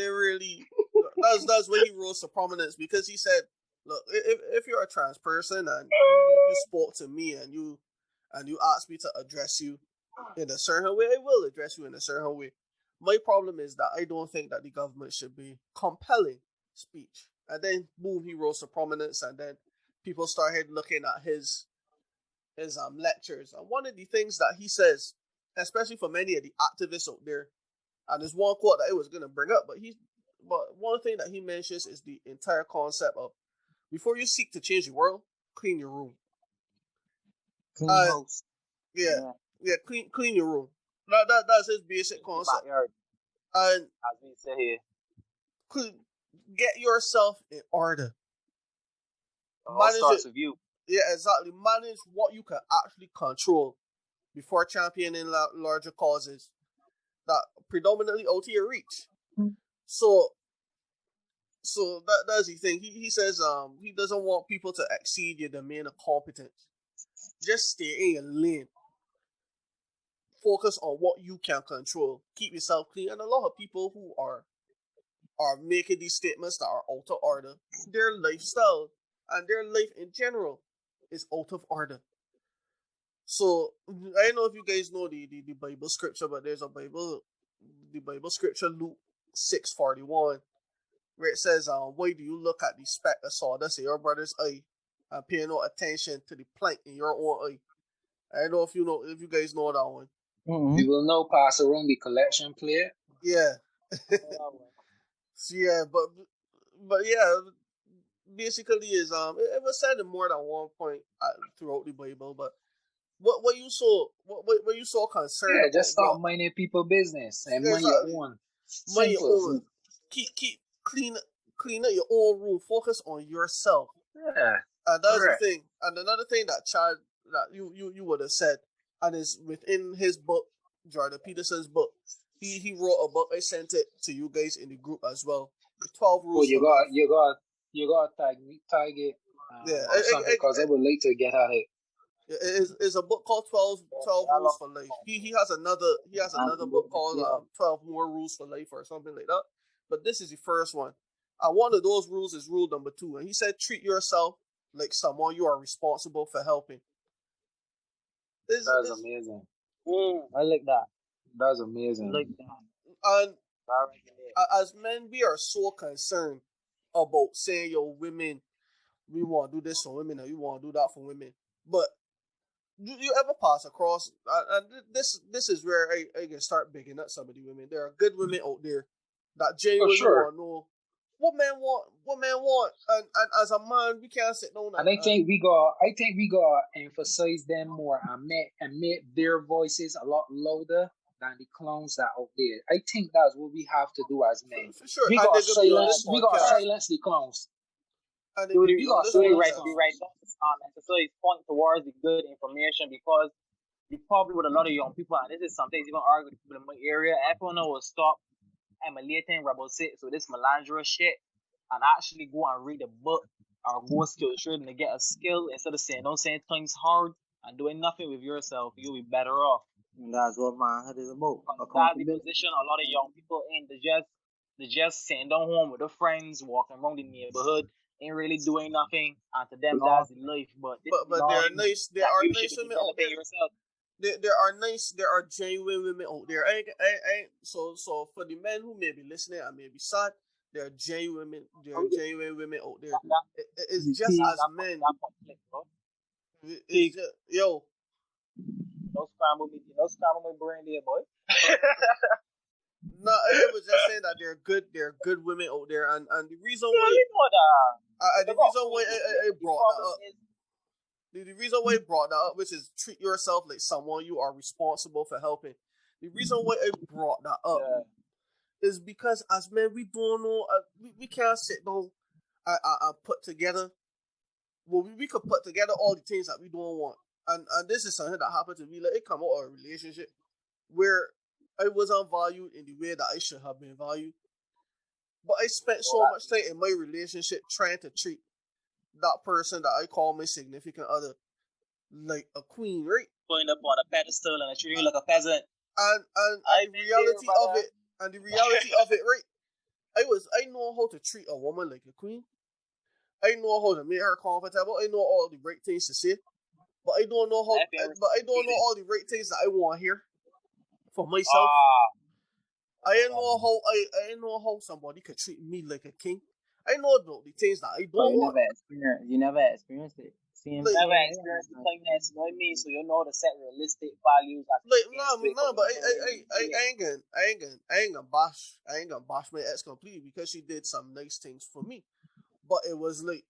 really that's when he rose to prominence because he said, look, if you're a trans person and you spoke to me and you asked me to address you in a certain way, I will address you in a certain way. My problem is that I don't think that the government should be compelling speech. And then boom, he rose to prominence, and then people started looking at his lectures. And one of the things that he says, especially for many of the activists out there, and there's one quote that I was gonna bring up, but one thing that he mentions is the entire concept of before you seek to change the world, clean your room. Clean house. Yeah, clean your room. That's his basic concept. And as we say here, get yourself in order. All starts with you. Yeah, exactly. Manage what you can actually control before championing larger causes that predominantly out of your reach. So that's the thing. He says he doesn't want people to exceed your domain of competence. Just stay in your lane. Focus on what you can control. Keep yourself clean. And a lot of people who are making these statements that are out of order, their lifestyle and their life in general is out of order. So I don't know if you guys know the Bible scripture, but there's the Bible scripture Luke 6:41, where it says, why do you look at the speck of sawdust in your brother's eye and pay no attention to the plank in your own eye? I don't know if you guys know that one. Mm-hmm. We will now pass around the collection plate. Yeah. So yeah, but yeah, basically is it was said in more than one point throughout the Bible, but what you saw concerned. Yeah, just stop minding people business and mind your own. Mind your own. Keep clean up your own room. Focus on yourself. Yeah. And that's the thing. And another thing that Chad that you would have said, and is within his book, Jordan Peterson's book. He wrote a book. I sent it to you guys in the group as well. The 12 rules. Oh, you got tag it. Or something because I would like to get at it. It's a book called 12 Rules for Life. He has another book called 12 More Rules for Life or something like that. But this is the first one. And one of those rules is rule number 2. And he said, treat yourself like someone you are responsible for helping. That's amazing. I like that. That's amazing. I like that. And as men, we are so concerned about saying, yo, women, we want to do this for women and we want to do that for women. But do you ever pass across, and this is where I can start bigging up some of the women. There are good women out there that genuinely want to know what men want, and as a man, we can't sit down. And I think we got emphasize them more and make their voices a lot louder than the clowns that out there. I think that's what we have to do as men. For sure. We got to silence the clowns. And you got to be right. Emphasize point towards the good information because you probably with a lot of young people, and this is sometimes even argue with people in my area. Everyone will stop emulating rebel sit, so this melandra shit, and actually go and read a book or go skill trading to get a skill instead of saying don't say things hard and doing nothing with yourself. You'll be better off. And that's what manhood is about. That's the position a lot of young people in. They just sitting down home with their friends, walking around the neighborhood, ain't really doing nothing, and to them that's the life. But there are nice women out there. There are genuine women out there. So for the men who may be listening and may be sad, there are genuine women out there. It's just as men. Yo. No scramble my brain there, boy. No, I was just saying that there are good women out there, and the reason why I brought that up. The reason why I brought that up, which is treat yourself like someone you are responsible for helping. The reason why I brought that up is because as men, we don't know, we can't sit down and put together. Well, we could put together all the things that we don't want. And this is something that happened to me. Like, it come out of a relationship where I wasn't valued in the way that I should have been valued. But I spent so much time in my relationship trying to treat that person that I call my significant other like a queen, right? Going up on a pedestal and treating you like a peasant. And I've the been there, reality of brother. it, and the reality of it, right? I know how to treat a woman like a queen. I know how to make her comfortable. I know all the right things to say, but I don't know how. I've been But I don't know reciprocated. all the right things that I want to hear for myself. Ah, I know how somebody could treat me like a king. I know about the things that I But don't want. you never experienced it. Same Like never same way. experienced the kindness, you know what I mean? So you know how to set realistic values as against it, no, because but you know that I ain't gonna bash my ex completely because she did some nice things for me. But it was like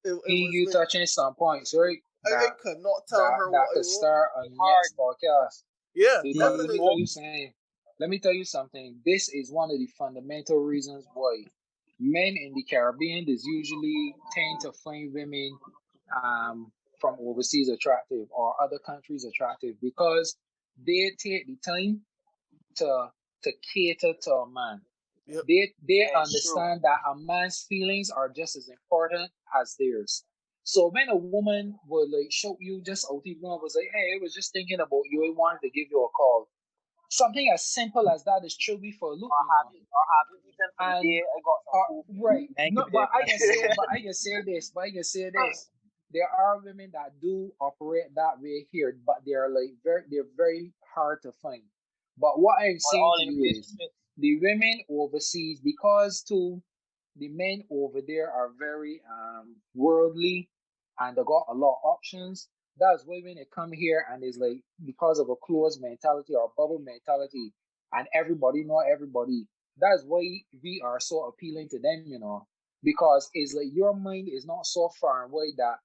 it was You like touching some points, right? I That could not tell that her that what I could want. start a it's hard. next podcast. Yeah, Because let me tell definitely. you something. Let me tell you something. This is one of the fundamental reasons why men in the Caribbean is usually tend to find women from overseas attractive or other countries attractive because they take the time to cater to a man. Yep. They Yeah, it's true. understand that a man's feelings are just as important as theirs. So when a woman would like show you just out the blue and was like, "Hey, I was just thinking about you. I wanted to give you a call." Something as simple as that is truly for a look, Or you know. have you eaten for the And day? I got some food for you. right, Thank you no, for but that question. I can say this, there are women that do operate that way here, but they're very hard to find. But what I'm Or saying all to in you is relationships. the women overseas, because too the men over there are very worldly and they got a lot of options. That's why when they come here and it's like because of a closed mentality or bubble mentality and everybody know everybody, that's why we are so appealing to them, you know. Because it's like your mind is not so far away that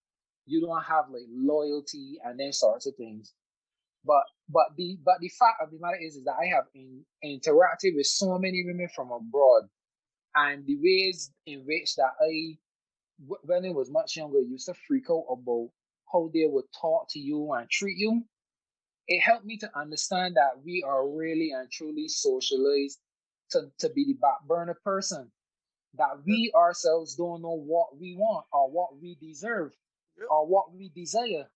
you don't have like loyalty and then sorts of things. But the fact of the matter is that I have interacted with so many women from abroad, and the ways in which that when I was much younger, used to freak out about how they would talk to you and treat you. It helped me to understand that we are really and truly socialized to be the back burner person. That Yep. we ourselves don't know what we want or what we deserve Yep. or what we desire.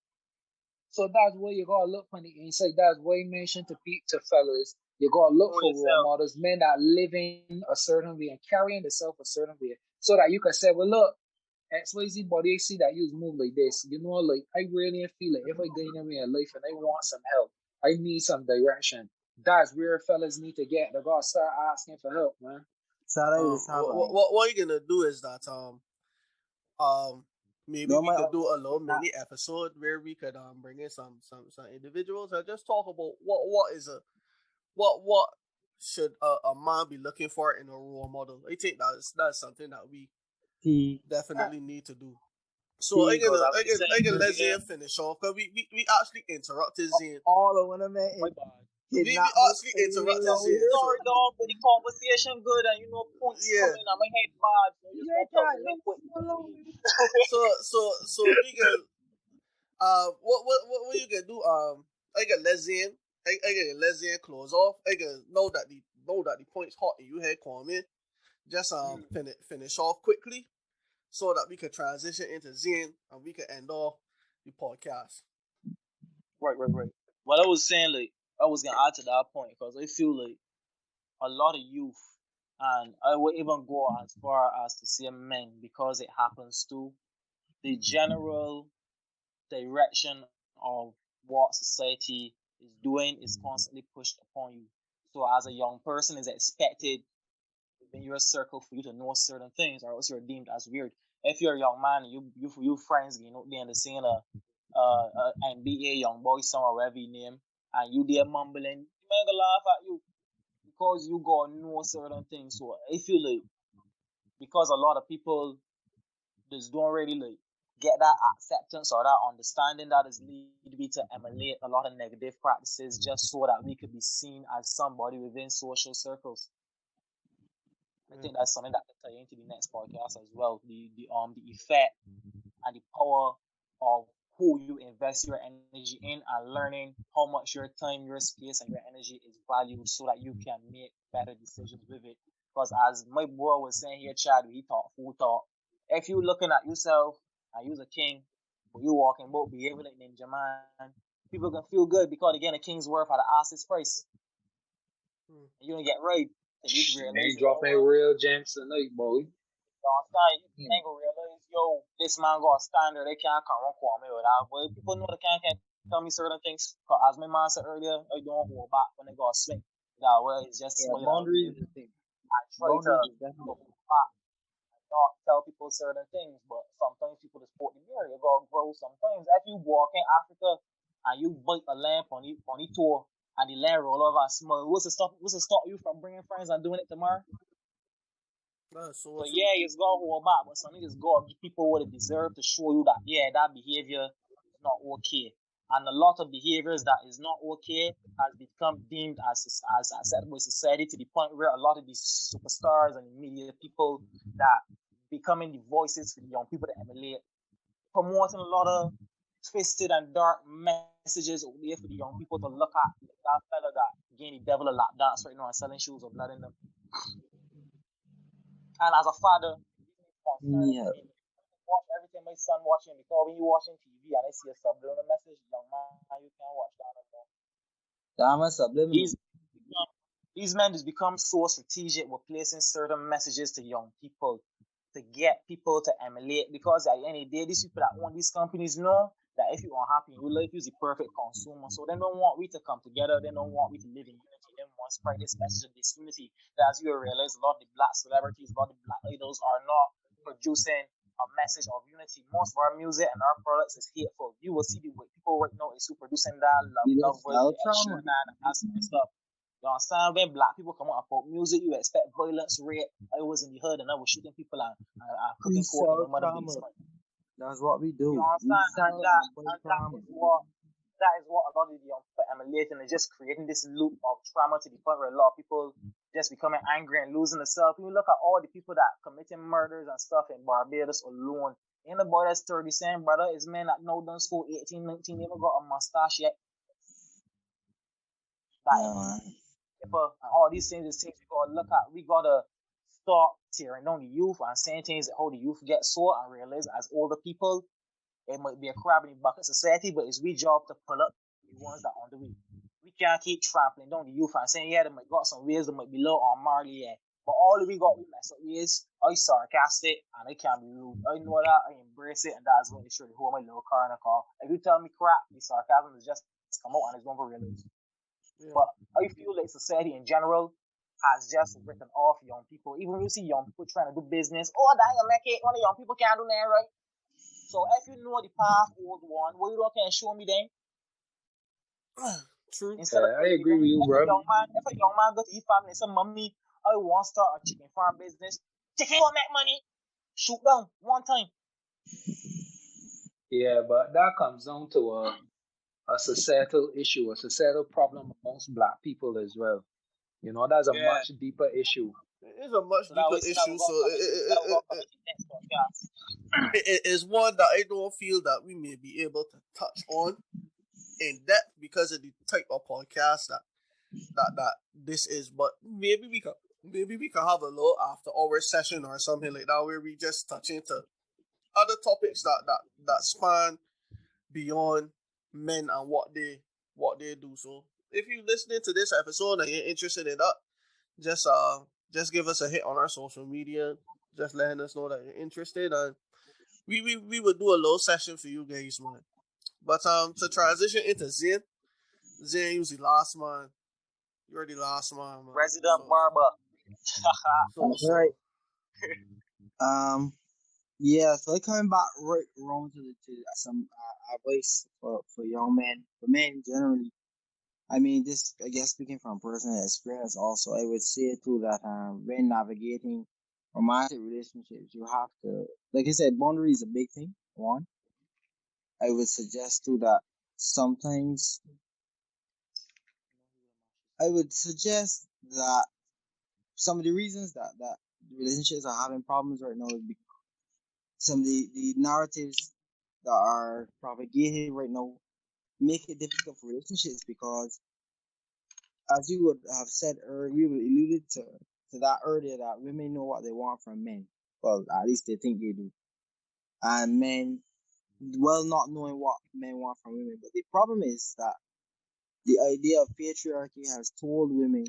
So that's where you gotta look on the inside. That's why you mentioned to fellas, you gotta look Know for role yourself. models, men that living a certain way and carrying themselves a certain way, so that you can say, well, look, XYZ body, I see that you move like this. You know, like I really feel like if I gain away in life and I want some help, I need some direction. That's where fellas need to get. They gotta start asking for help, man. Shout out to Saba. What you're gonna do is that um maybe No we matter could do a little that mini episode where we could bring in some individuals and just talk about what is a what should a man be looking for in a role model. I think that's something that we T definitely need to do. So T Because I was I saying can let earlier, Zane finish off because we actually interrupted Zane. all the women my man bad. We kidnap my actually baby interrupted out Zane. here. So Sorry, dog, but the conversation good and points yeah. coming. I'm head bad, so I just Yeah, want to talk God, to no, me quick. follow me. So we can what you can do I can let Zane I can let Zane close off. I can know that the points hot and you had Kwame. Just finish off quickly so that we could transition into Zane and we could end off the podcast. Right. What I was saying, like, I was gonna add to that point because I feel like a lot of youth, and I would even go as far as to say men, because it happens too. The general direction of what society is doing is constantly pushed upon you. So, as a young person, is expected within your circle for you to know certain things, or else you're deemed as weird. If you're a young man, and you friends, they the saying NBA young boy song or whatever you name, and you there mumbling, you man gonna laugh at you because you gotta know certain things. So I feel like because a lot of people just don't really like get that acceptance or that understanding, that is lead me to emulate a lot of negative practices just so that we could be seen as somebody within social circles. I think that's something that can tie into the next podcast as well. The effect and the power of who you invest your energy in, and learning how much your time, your space, and your energy is valued so that you can make better decisions with it. Because as my bro was saying here, Chad, he thought full thought. If you looking at yourself and you're a king, but you walking about behaving like Ninja Man, people can feel good because again a king's worth at the ass's price. You don't get right. And you realize, Man, dropping real gems tonight, boy. you ain't gonna realize, yo, this man got a standard. They can't come on Kwame with that. But people know they can't tell me certain things. Cause as my man said earlier, I don't hold back when they got a swing. That way, it's just Yeah, small. boundaries is the thing. I try to Boundaries is definitely. hold back, not tell people certain things, but sometimes people just put the mirror. You gotta grow sometimes. If you walk in Africa and you bite a lamp on the tour and the lamp roll over and smell, what's to stop you from bringing friends and doing it tomorrow? So yeah, it's gotta hold back, but some niggas gotta give people what they deserve to show you that yeah, that behavior is not okay. And a lot of behaviors that is not okay has become deemed as acceptable in society to the point where a lot of these superstars and media people that becoming the voices for the young people to emulate, promoting a lot of twisted and dark messages out there for the young people to look at. That fella that gained the devil a lap dance right now and selling shoes with blood in them. And as a father, Yeah. watch everything my son watching because when you watching TV and I see a subliminal message, young man, you can't watch that no more. I'm a subliminal. These men just become so strategic with placing certain messages to young people to get people to emulate because at the end of the day, these people that own these companies know that if you're unhappy in your life, you're the perfect consumer. So they don't want we to come together. They don't want we to live in unity. They want to spread this message of disunity. That as you realize, a lot of the black celebrities, a lot of the black idols are not producing a message of unity. Most of our music and our products is hateful. You will see the way people right now is who producing that love Style with trauma. and stuff. You understand? When black people come out about music, you expect violence, rape. I was in the hood and I was shooting people and cooking coke in the mother basement. That's what we do. You understand? That is what a lot of the young people emulating is just creating this loop of trauma to the point where a lot of people just becoming angry and losing themselves. You look at all the people that committing murders and stuff in Barbados alone. Ain't a boy that's 30 saying, brother, is men that know done school 18, 19, never got a mustache yet. And all these things is things we gotta look at. We gotta stop tearing down the youth and saying things that how the youth get so and realize as older people, it might be a crab in the bucket society, but it's we job to pull up the ones that are on the way. We can't keep trampling down the youth and saying, yeah, they might got some ways, they might be low on Marley, yeah. But all we got we mess up is I sarcastic and I can't be rude. I know that, I embrace it, and that's going to show you who my little car in a car. If you tell me crap, the sarcasm is just come out and it's going to realize. Yeah. But I feel like society in general has just written off young people. Even when you see young people trying to do business, oh, that you make it, one of young people can't do that, right? So if you know the path old one, what you don't can show me then? True. I agree with you, bro. If a young man go to his family and say, mommy, I want to start a chicken farm business, chicken won't make money. Shoot down one time. Yeah, but that comes down to a societal issue, a societal problem amongst black people as well. You know, that's a much deeper issue. It is a much deeper issue, so it is one that I don't feel that we may be able to touch on in depth because of the type of podcast that this is. But maybe we can have a little after hour session or something like that where we just touch into other topics that span beyond men and what they do. So if you're listening to this episode and you're interested in that, just give us a hit on our social media, just letting us know that you're interested, and we would do a little session for you guys, man. But to transition into Zane was the last man. You're the last man, man. Resident barber. That's right. Yeah, so coming back right around to some advice for young men, for men generally. I mean, this, I guess, speaking from personal experience also, I would say too that when navigating romantic relationships, you have to, like I said, boundary is a big thing. One, I would suggest too that sometimes I would suggest that some of the reasons that relationships are having problems right now is because some of the narratives that are propagated right now make it difficult for relationships because, as you would have said earlier, we alluded to that earlier, that women know what they want from men. Well, at least they think they do. And men well, not knowing what men want from women. But the problem is that the idea of patriarchy has told women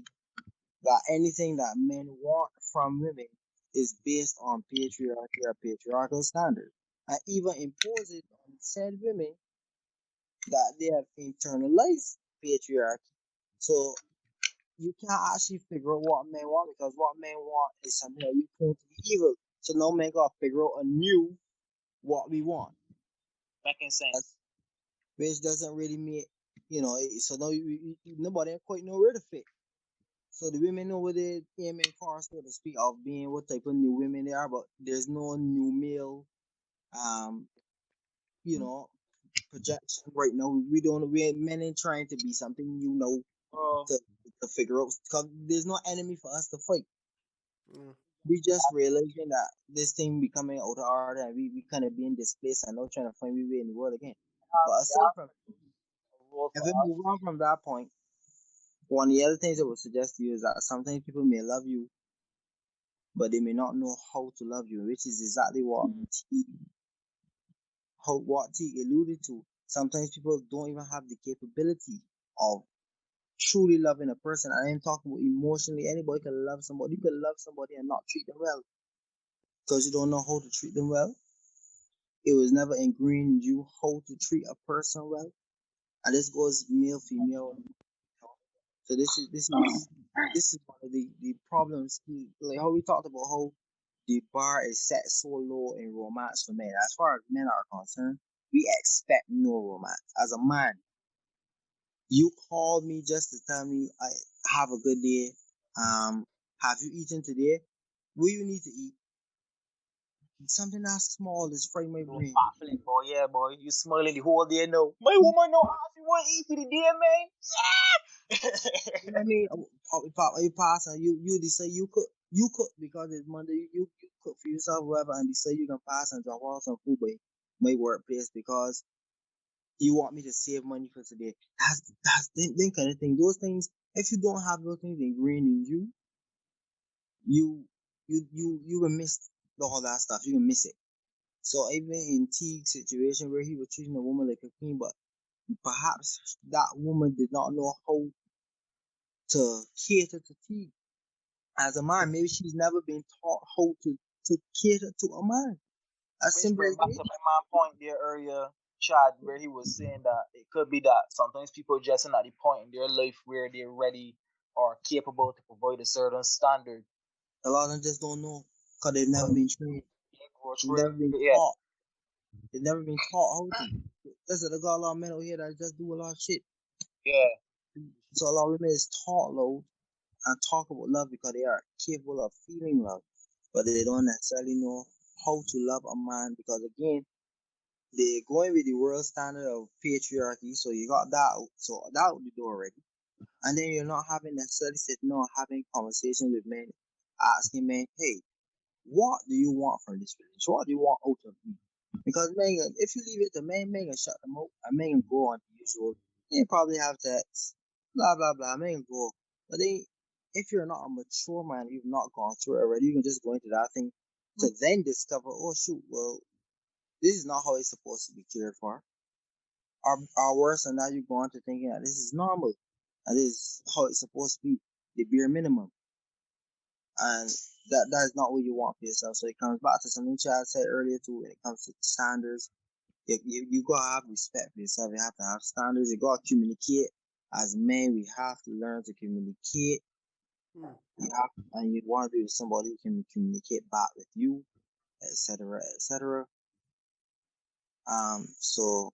that anything that men want from women is based on patriarchy or patriarchal standards, and even impose it on said women that they have internalized patriarchy. So you can't actually figure out what men want because what men want is something that you claim to be evil. So now men gotta figure out anew what we want. Making sense. Which doesn't really make, so now nobody quite know where to fit. So the women know what they aiming for, so to speak, of being what type of new women they are, but there's no new male, um, you know, projection right now. We men ain't trying to be something new now Bro, to figure out, because there's no enemy for us to fight. Mm. We just realizing that this thing becoming out of order and we kind of being displaced and now trying to find we way in the world again. But they aside have from, a role if for we us. move on from that point, one of the other things I would suggest to you is that sometimes people may love you, but they may not know how to love you, which is exactly what T alluded to. Sometimes people don't even have the capability of truly loving a person. I ain't talking about emotionally. Anybody can love somebody. You can love somebody and not treat them well because you don't know how to treat them well. It was never ingrained in you how to treat a person well, and this goes male, female. So this is one of the problems. Like how we talked about how the bar is set so low in romance for men. As far as men are concerned, we expect no romance. As a man, you called me just to tell me I have a good day. Have you eaten today? What you need to eat? Something that small is frame my Doing brain. backflip, boy. Yeah, boy. You smiling the whole day now. My woman know how to want to eat for the day, man. You know what I mean? If you pass and you decide you cook because it's Monday. You cook for yourself, whatever, and decide you can pass and drop off some food by my workplace because you want me to save money for today. That's them kind of thing. Those things. If you don't have those things ingrained in you, you can miss all that stuff. You can miss it. So even in Teague's situation where he was treating a woman like a queen, but perhaps that woman did not know how to cater to Teague. As a man, maybe she's never been taught how to cater to a man. As Which simple bring as back it to is. my point there earlier, Chad, where he was saying that it could be that sometimes people just not at the point in their life where they're ready or capable to provide a certain standard. A lot of them just don't know because they've never But been trained. they grow They've through never it. been Yeah, taught. They've never been taught how to. Listen, I got a lot of men out here that just do a lot of shit. yeah. So a lot of women is taught low and talk about love because they are capable of feeling love, but they don't necessarily know how to love a man because again, they're going with the world standard of patriarchy. So you got that out, so that out the door already. And then you're not having necessarily sitting or having conversations with men, asking men, hey, what do you want from this relationship? What do you want out of me? Because man, if you leave it to men, men can shut them up and men can go on the usual. They probably have sex, blah blah blah. Men can go, but if you're not a mature man, you've not gone through it already. You can just go into that thing to then discover, oh shoot, well, this is not how it's supposed to be cared for. Or worse than that, you go on to thinking that this is normal and this is how it's supposed to be, the bare minimum. And that is not what you want for yourself. So it comes back to something Chad said earlier too. When it comes to standards, you gotta have respect for yourself. You have to have standards. You gotta communicate. As men, we have to learn to communicate. Mm. And you want to be with somebody who can communicate back with you, etc., etc. So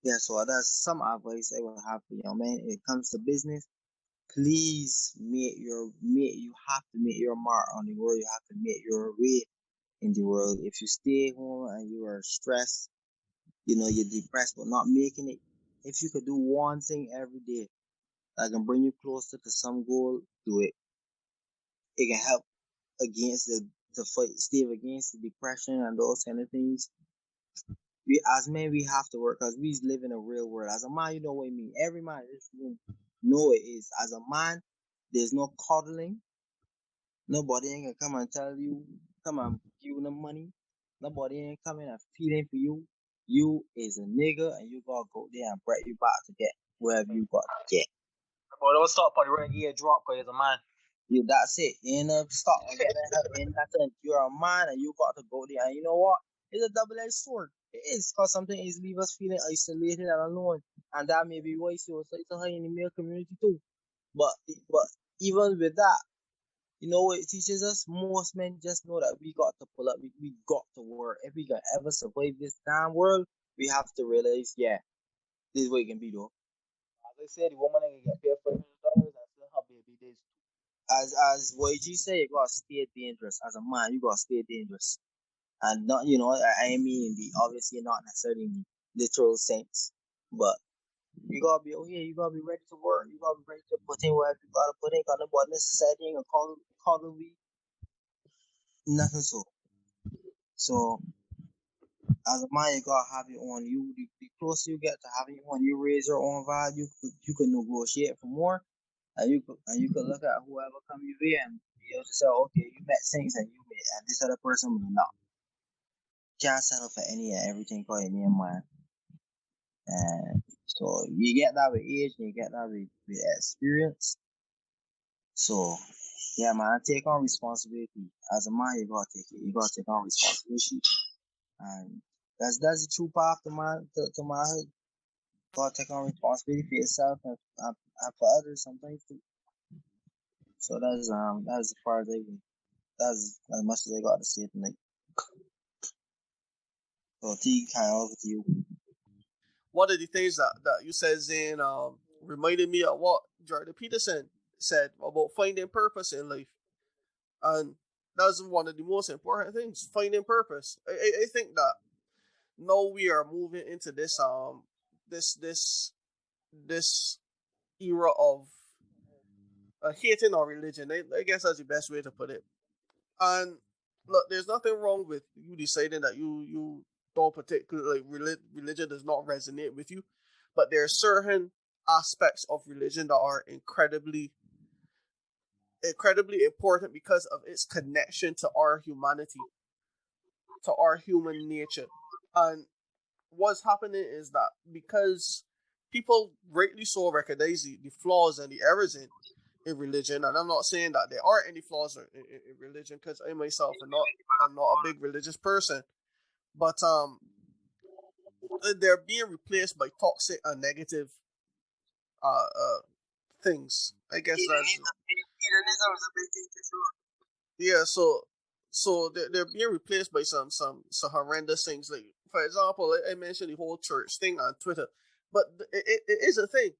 yeah, so that's some advice I would have for young men. It comes to business, please you have to make your mark on the world. You have to make your way in the world. If you stay home and you are stressed, you're depressed but not making it. If you could do one thing every day that can bring you closer to some goal, do it. It can help against the fight, stave against the depression and those kind of things. We as men we have to work because we live in a real world. As a man, you know what I mean. Every man in this room know it is. As a man, there's no coddling. Nobody ain't gonna come and tell you, come and give you the money. Nobody ain't coming and feeling for you. You is a nigga and you gotta go there and break your back to get wherever you got to get. But don't stop on the reggae drop because you're a man. You that's it. You ain't never stop and get that in nothing. You're a man and you got to go there. And you know what? It's a double-edged sword. It is because something is leave us feeling isolated and alone. And that may be why so high in the male community too. But even with that, you know what it teaches us? Most men just know that we got to pull up, we got to work. If we can ever survive this damn world, we have to realize, yeah, this is what it can be though. As I said, the woman can get paid $500 and still have baby days. As YG said, you gotta stay dangerous. As a man, you gotta stay dangerous. And not, you know, I mean in the obviously not necessarily in the literal sense, but you gotta be you gotta be ready to work, you gotta be ready to put in whatever you gotta put in, got no what necessary and call the week. Nothing so as a man, you gotta have your own. The closer you get to having your own, you raise your own value. You can negotiate for more, and you could look at whoever come your way and be able to say, okay, you met things and and this other person will not. Can't settle for any and everything called in your mind. And so you get that with age, and you get that with experience. So yeah, man, take on responsibility. As a man, you gotta take it. You gotta take on responsibility, and that's the true path to manhood. Gotta take on responsibility for yourself and for others sometimes too. So that's as far as that's as much as I got to say tonight. So T, kind of over to you. One of the things that you said, Zane, reminded me of what Jordan Peterson said about finding purpose in life. And that's one of the most important things, finding purpose. I think that now we are moving into this this era of hating our religion. I guess that's the best way to put it. And look, there's nothing wrong with you deciding that you don't particularly religion does not resonate with you, but there are certain aspects of religion that are incredibly important because of its connection to our humanity, to our human nature. And what's happening is that because people greatly so recognize the flaws and the errors in religion, and I'm not saying that there aren't any flaws in religion, because I myself I'm not a big religious person, but they're being replaced by toxic and negative things. I guess that's yeah. So they're being replaced by some horrendous things. Like for example, I mentioned the whole church thing on Twitter, but it is a thing.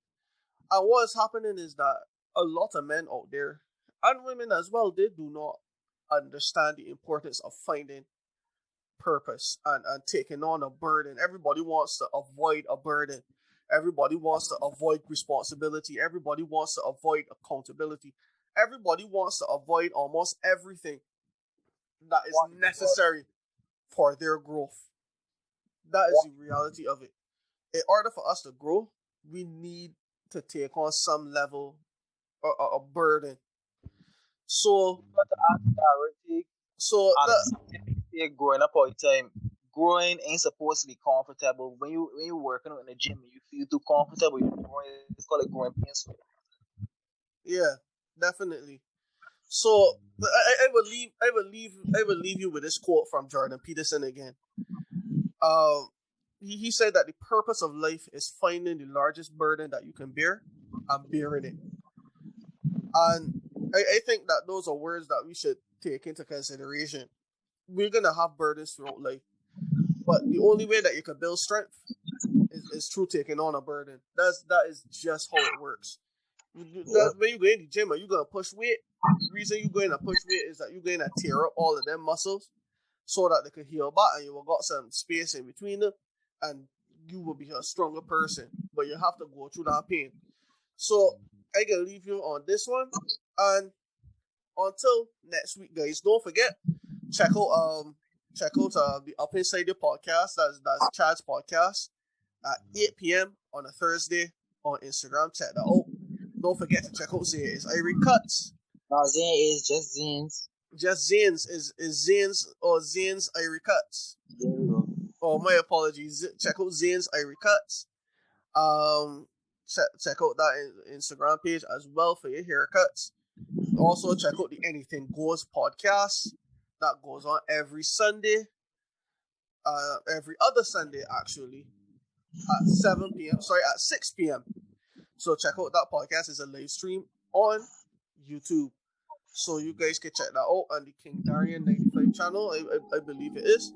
And what's happening is that a lot of men out there, and women as well, they do not understand the importance of finding purpose and taking on a burden. Everybody wants to avoid a burden. Everybody wants to avoid responsibility. Everybody wants to avoid accountability. Everybody wants to avoid almost everything that is necessary for their growth. That is the reality of it. In order for us to grow, we need to take on some level of burden. So, growing up all the time, growing ain't supposed to be comfortable. When you working out in the gym and you feel too comfortable, it's called growing pains. Yeah, definitely. So I would leave you with this quote from Jordan Peterson again. He said that the purpose of life is finding the largest burden that you can bear and bearing it. And I think that those are words that we should take into consideration. We're gonna have burdens throughout life, but the only way that you can build strength is through taking on a burden. That is just how it works. When you go in the gym and you're gonna push weight, the reason you're going to push weight is that you're going to tear up all of them muscles so that they can heal back and you will got some space in between them and you will be a stronger person. But you have to go through that pain. So I can leave you on this one. And until next week, guys, don't forget, check out the Up Inside the podcast. That's Chad's podcast at 8 p.m. on a Thursday on Instagram. Check that out. Don't forget to check out Zane's Irie Cuts. No, Zane is just Zane's. Just Zane's is Zane's or Zane's Irie Cuts. There we go. Oh, my apologies. Check out Zane's Irie Cuts. Check out that Instagram page as well for your haircuts. Also, check out the Anything Goes podcast that goes on every Sunday. Every other Sunday, actually, at 7 p.m. Sorry, at 6 p.m. So check out that podcast. It's a live stream on YouTube. So you guys can check that out on the King Darian 95 channel. I believe it is.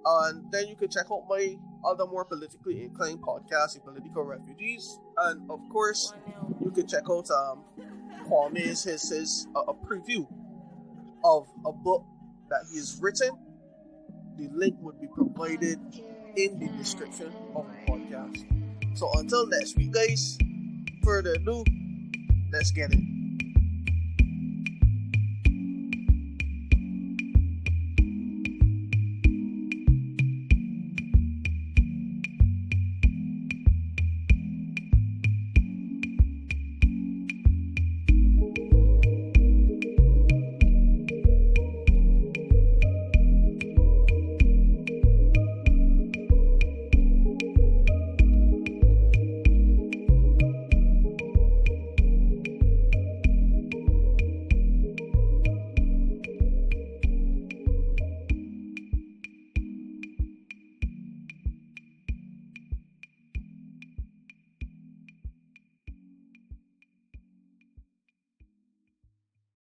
And then you can check out my other more politically inclined podcast, The Political Refugees. And of course, you can check out Kwame's his a preview of a book that he's written. The link would be provided in the description of the podcast. So until next week, guys, further ado, let's get it.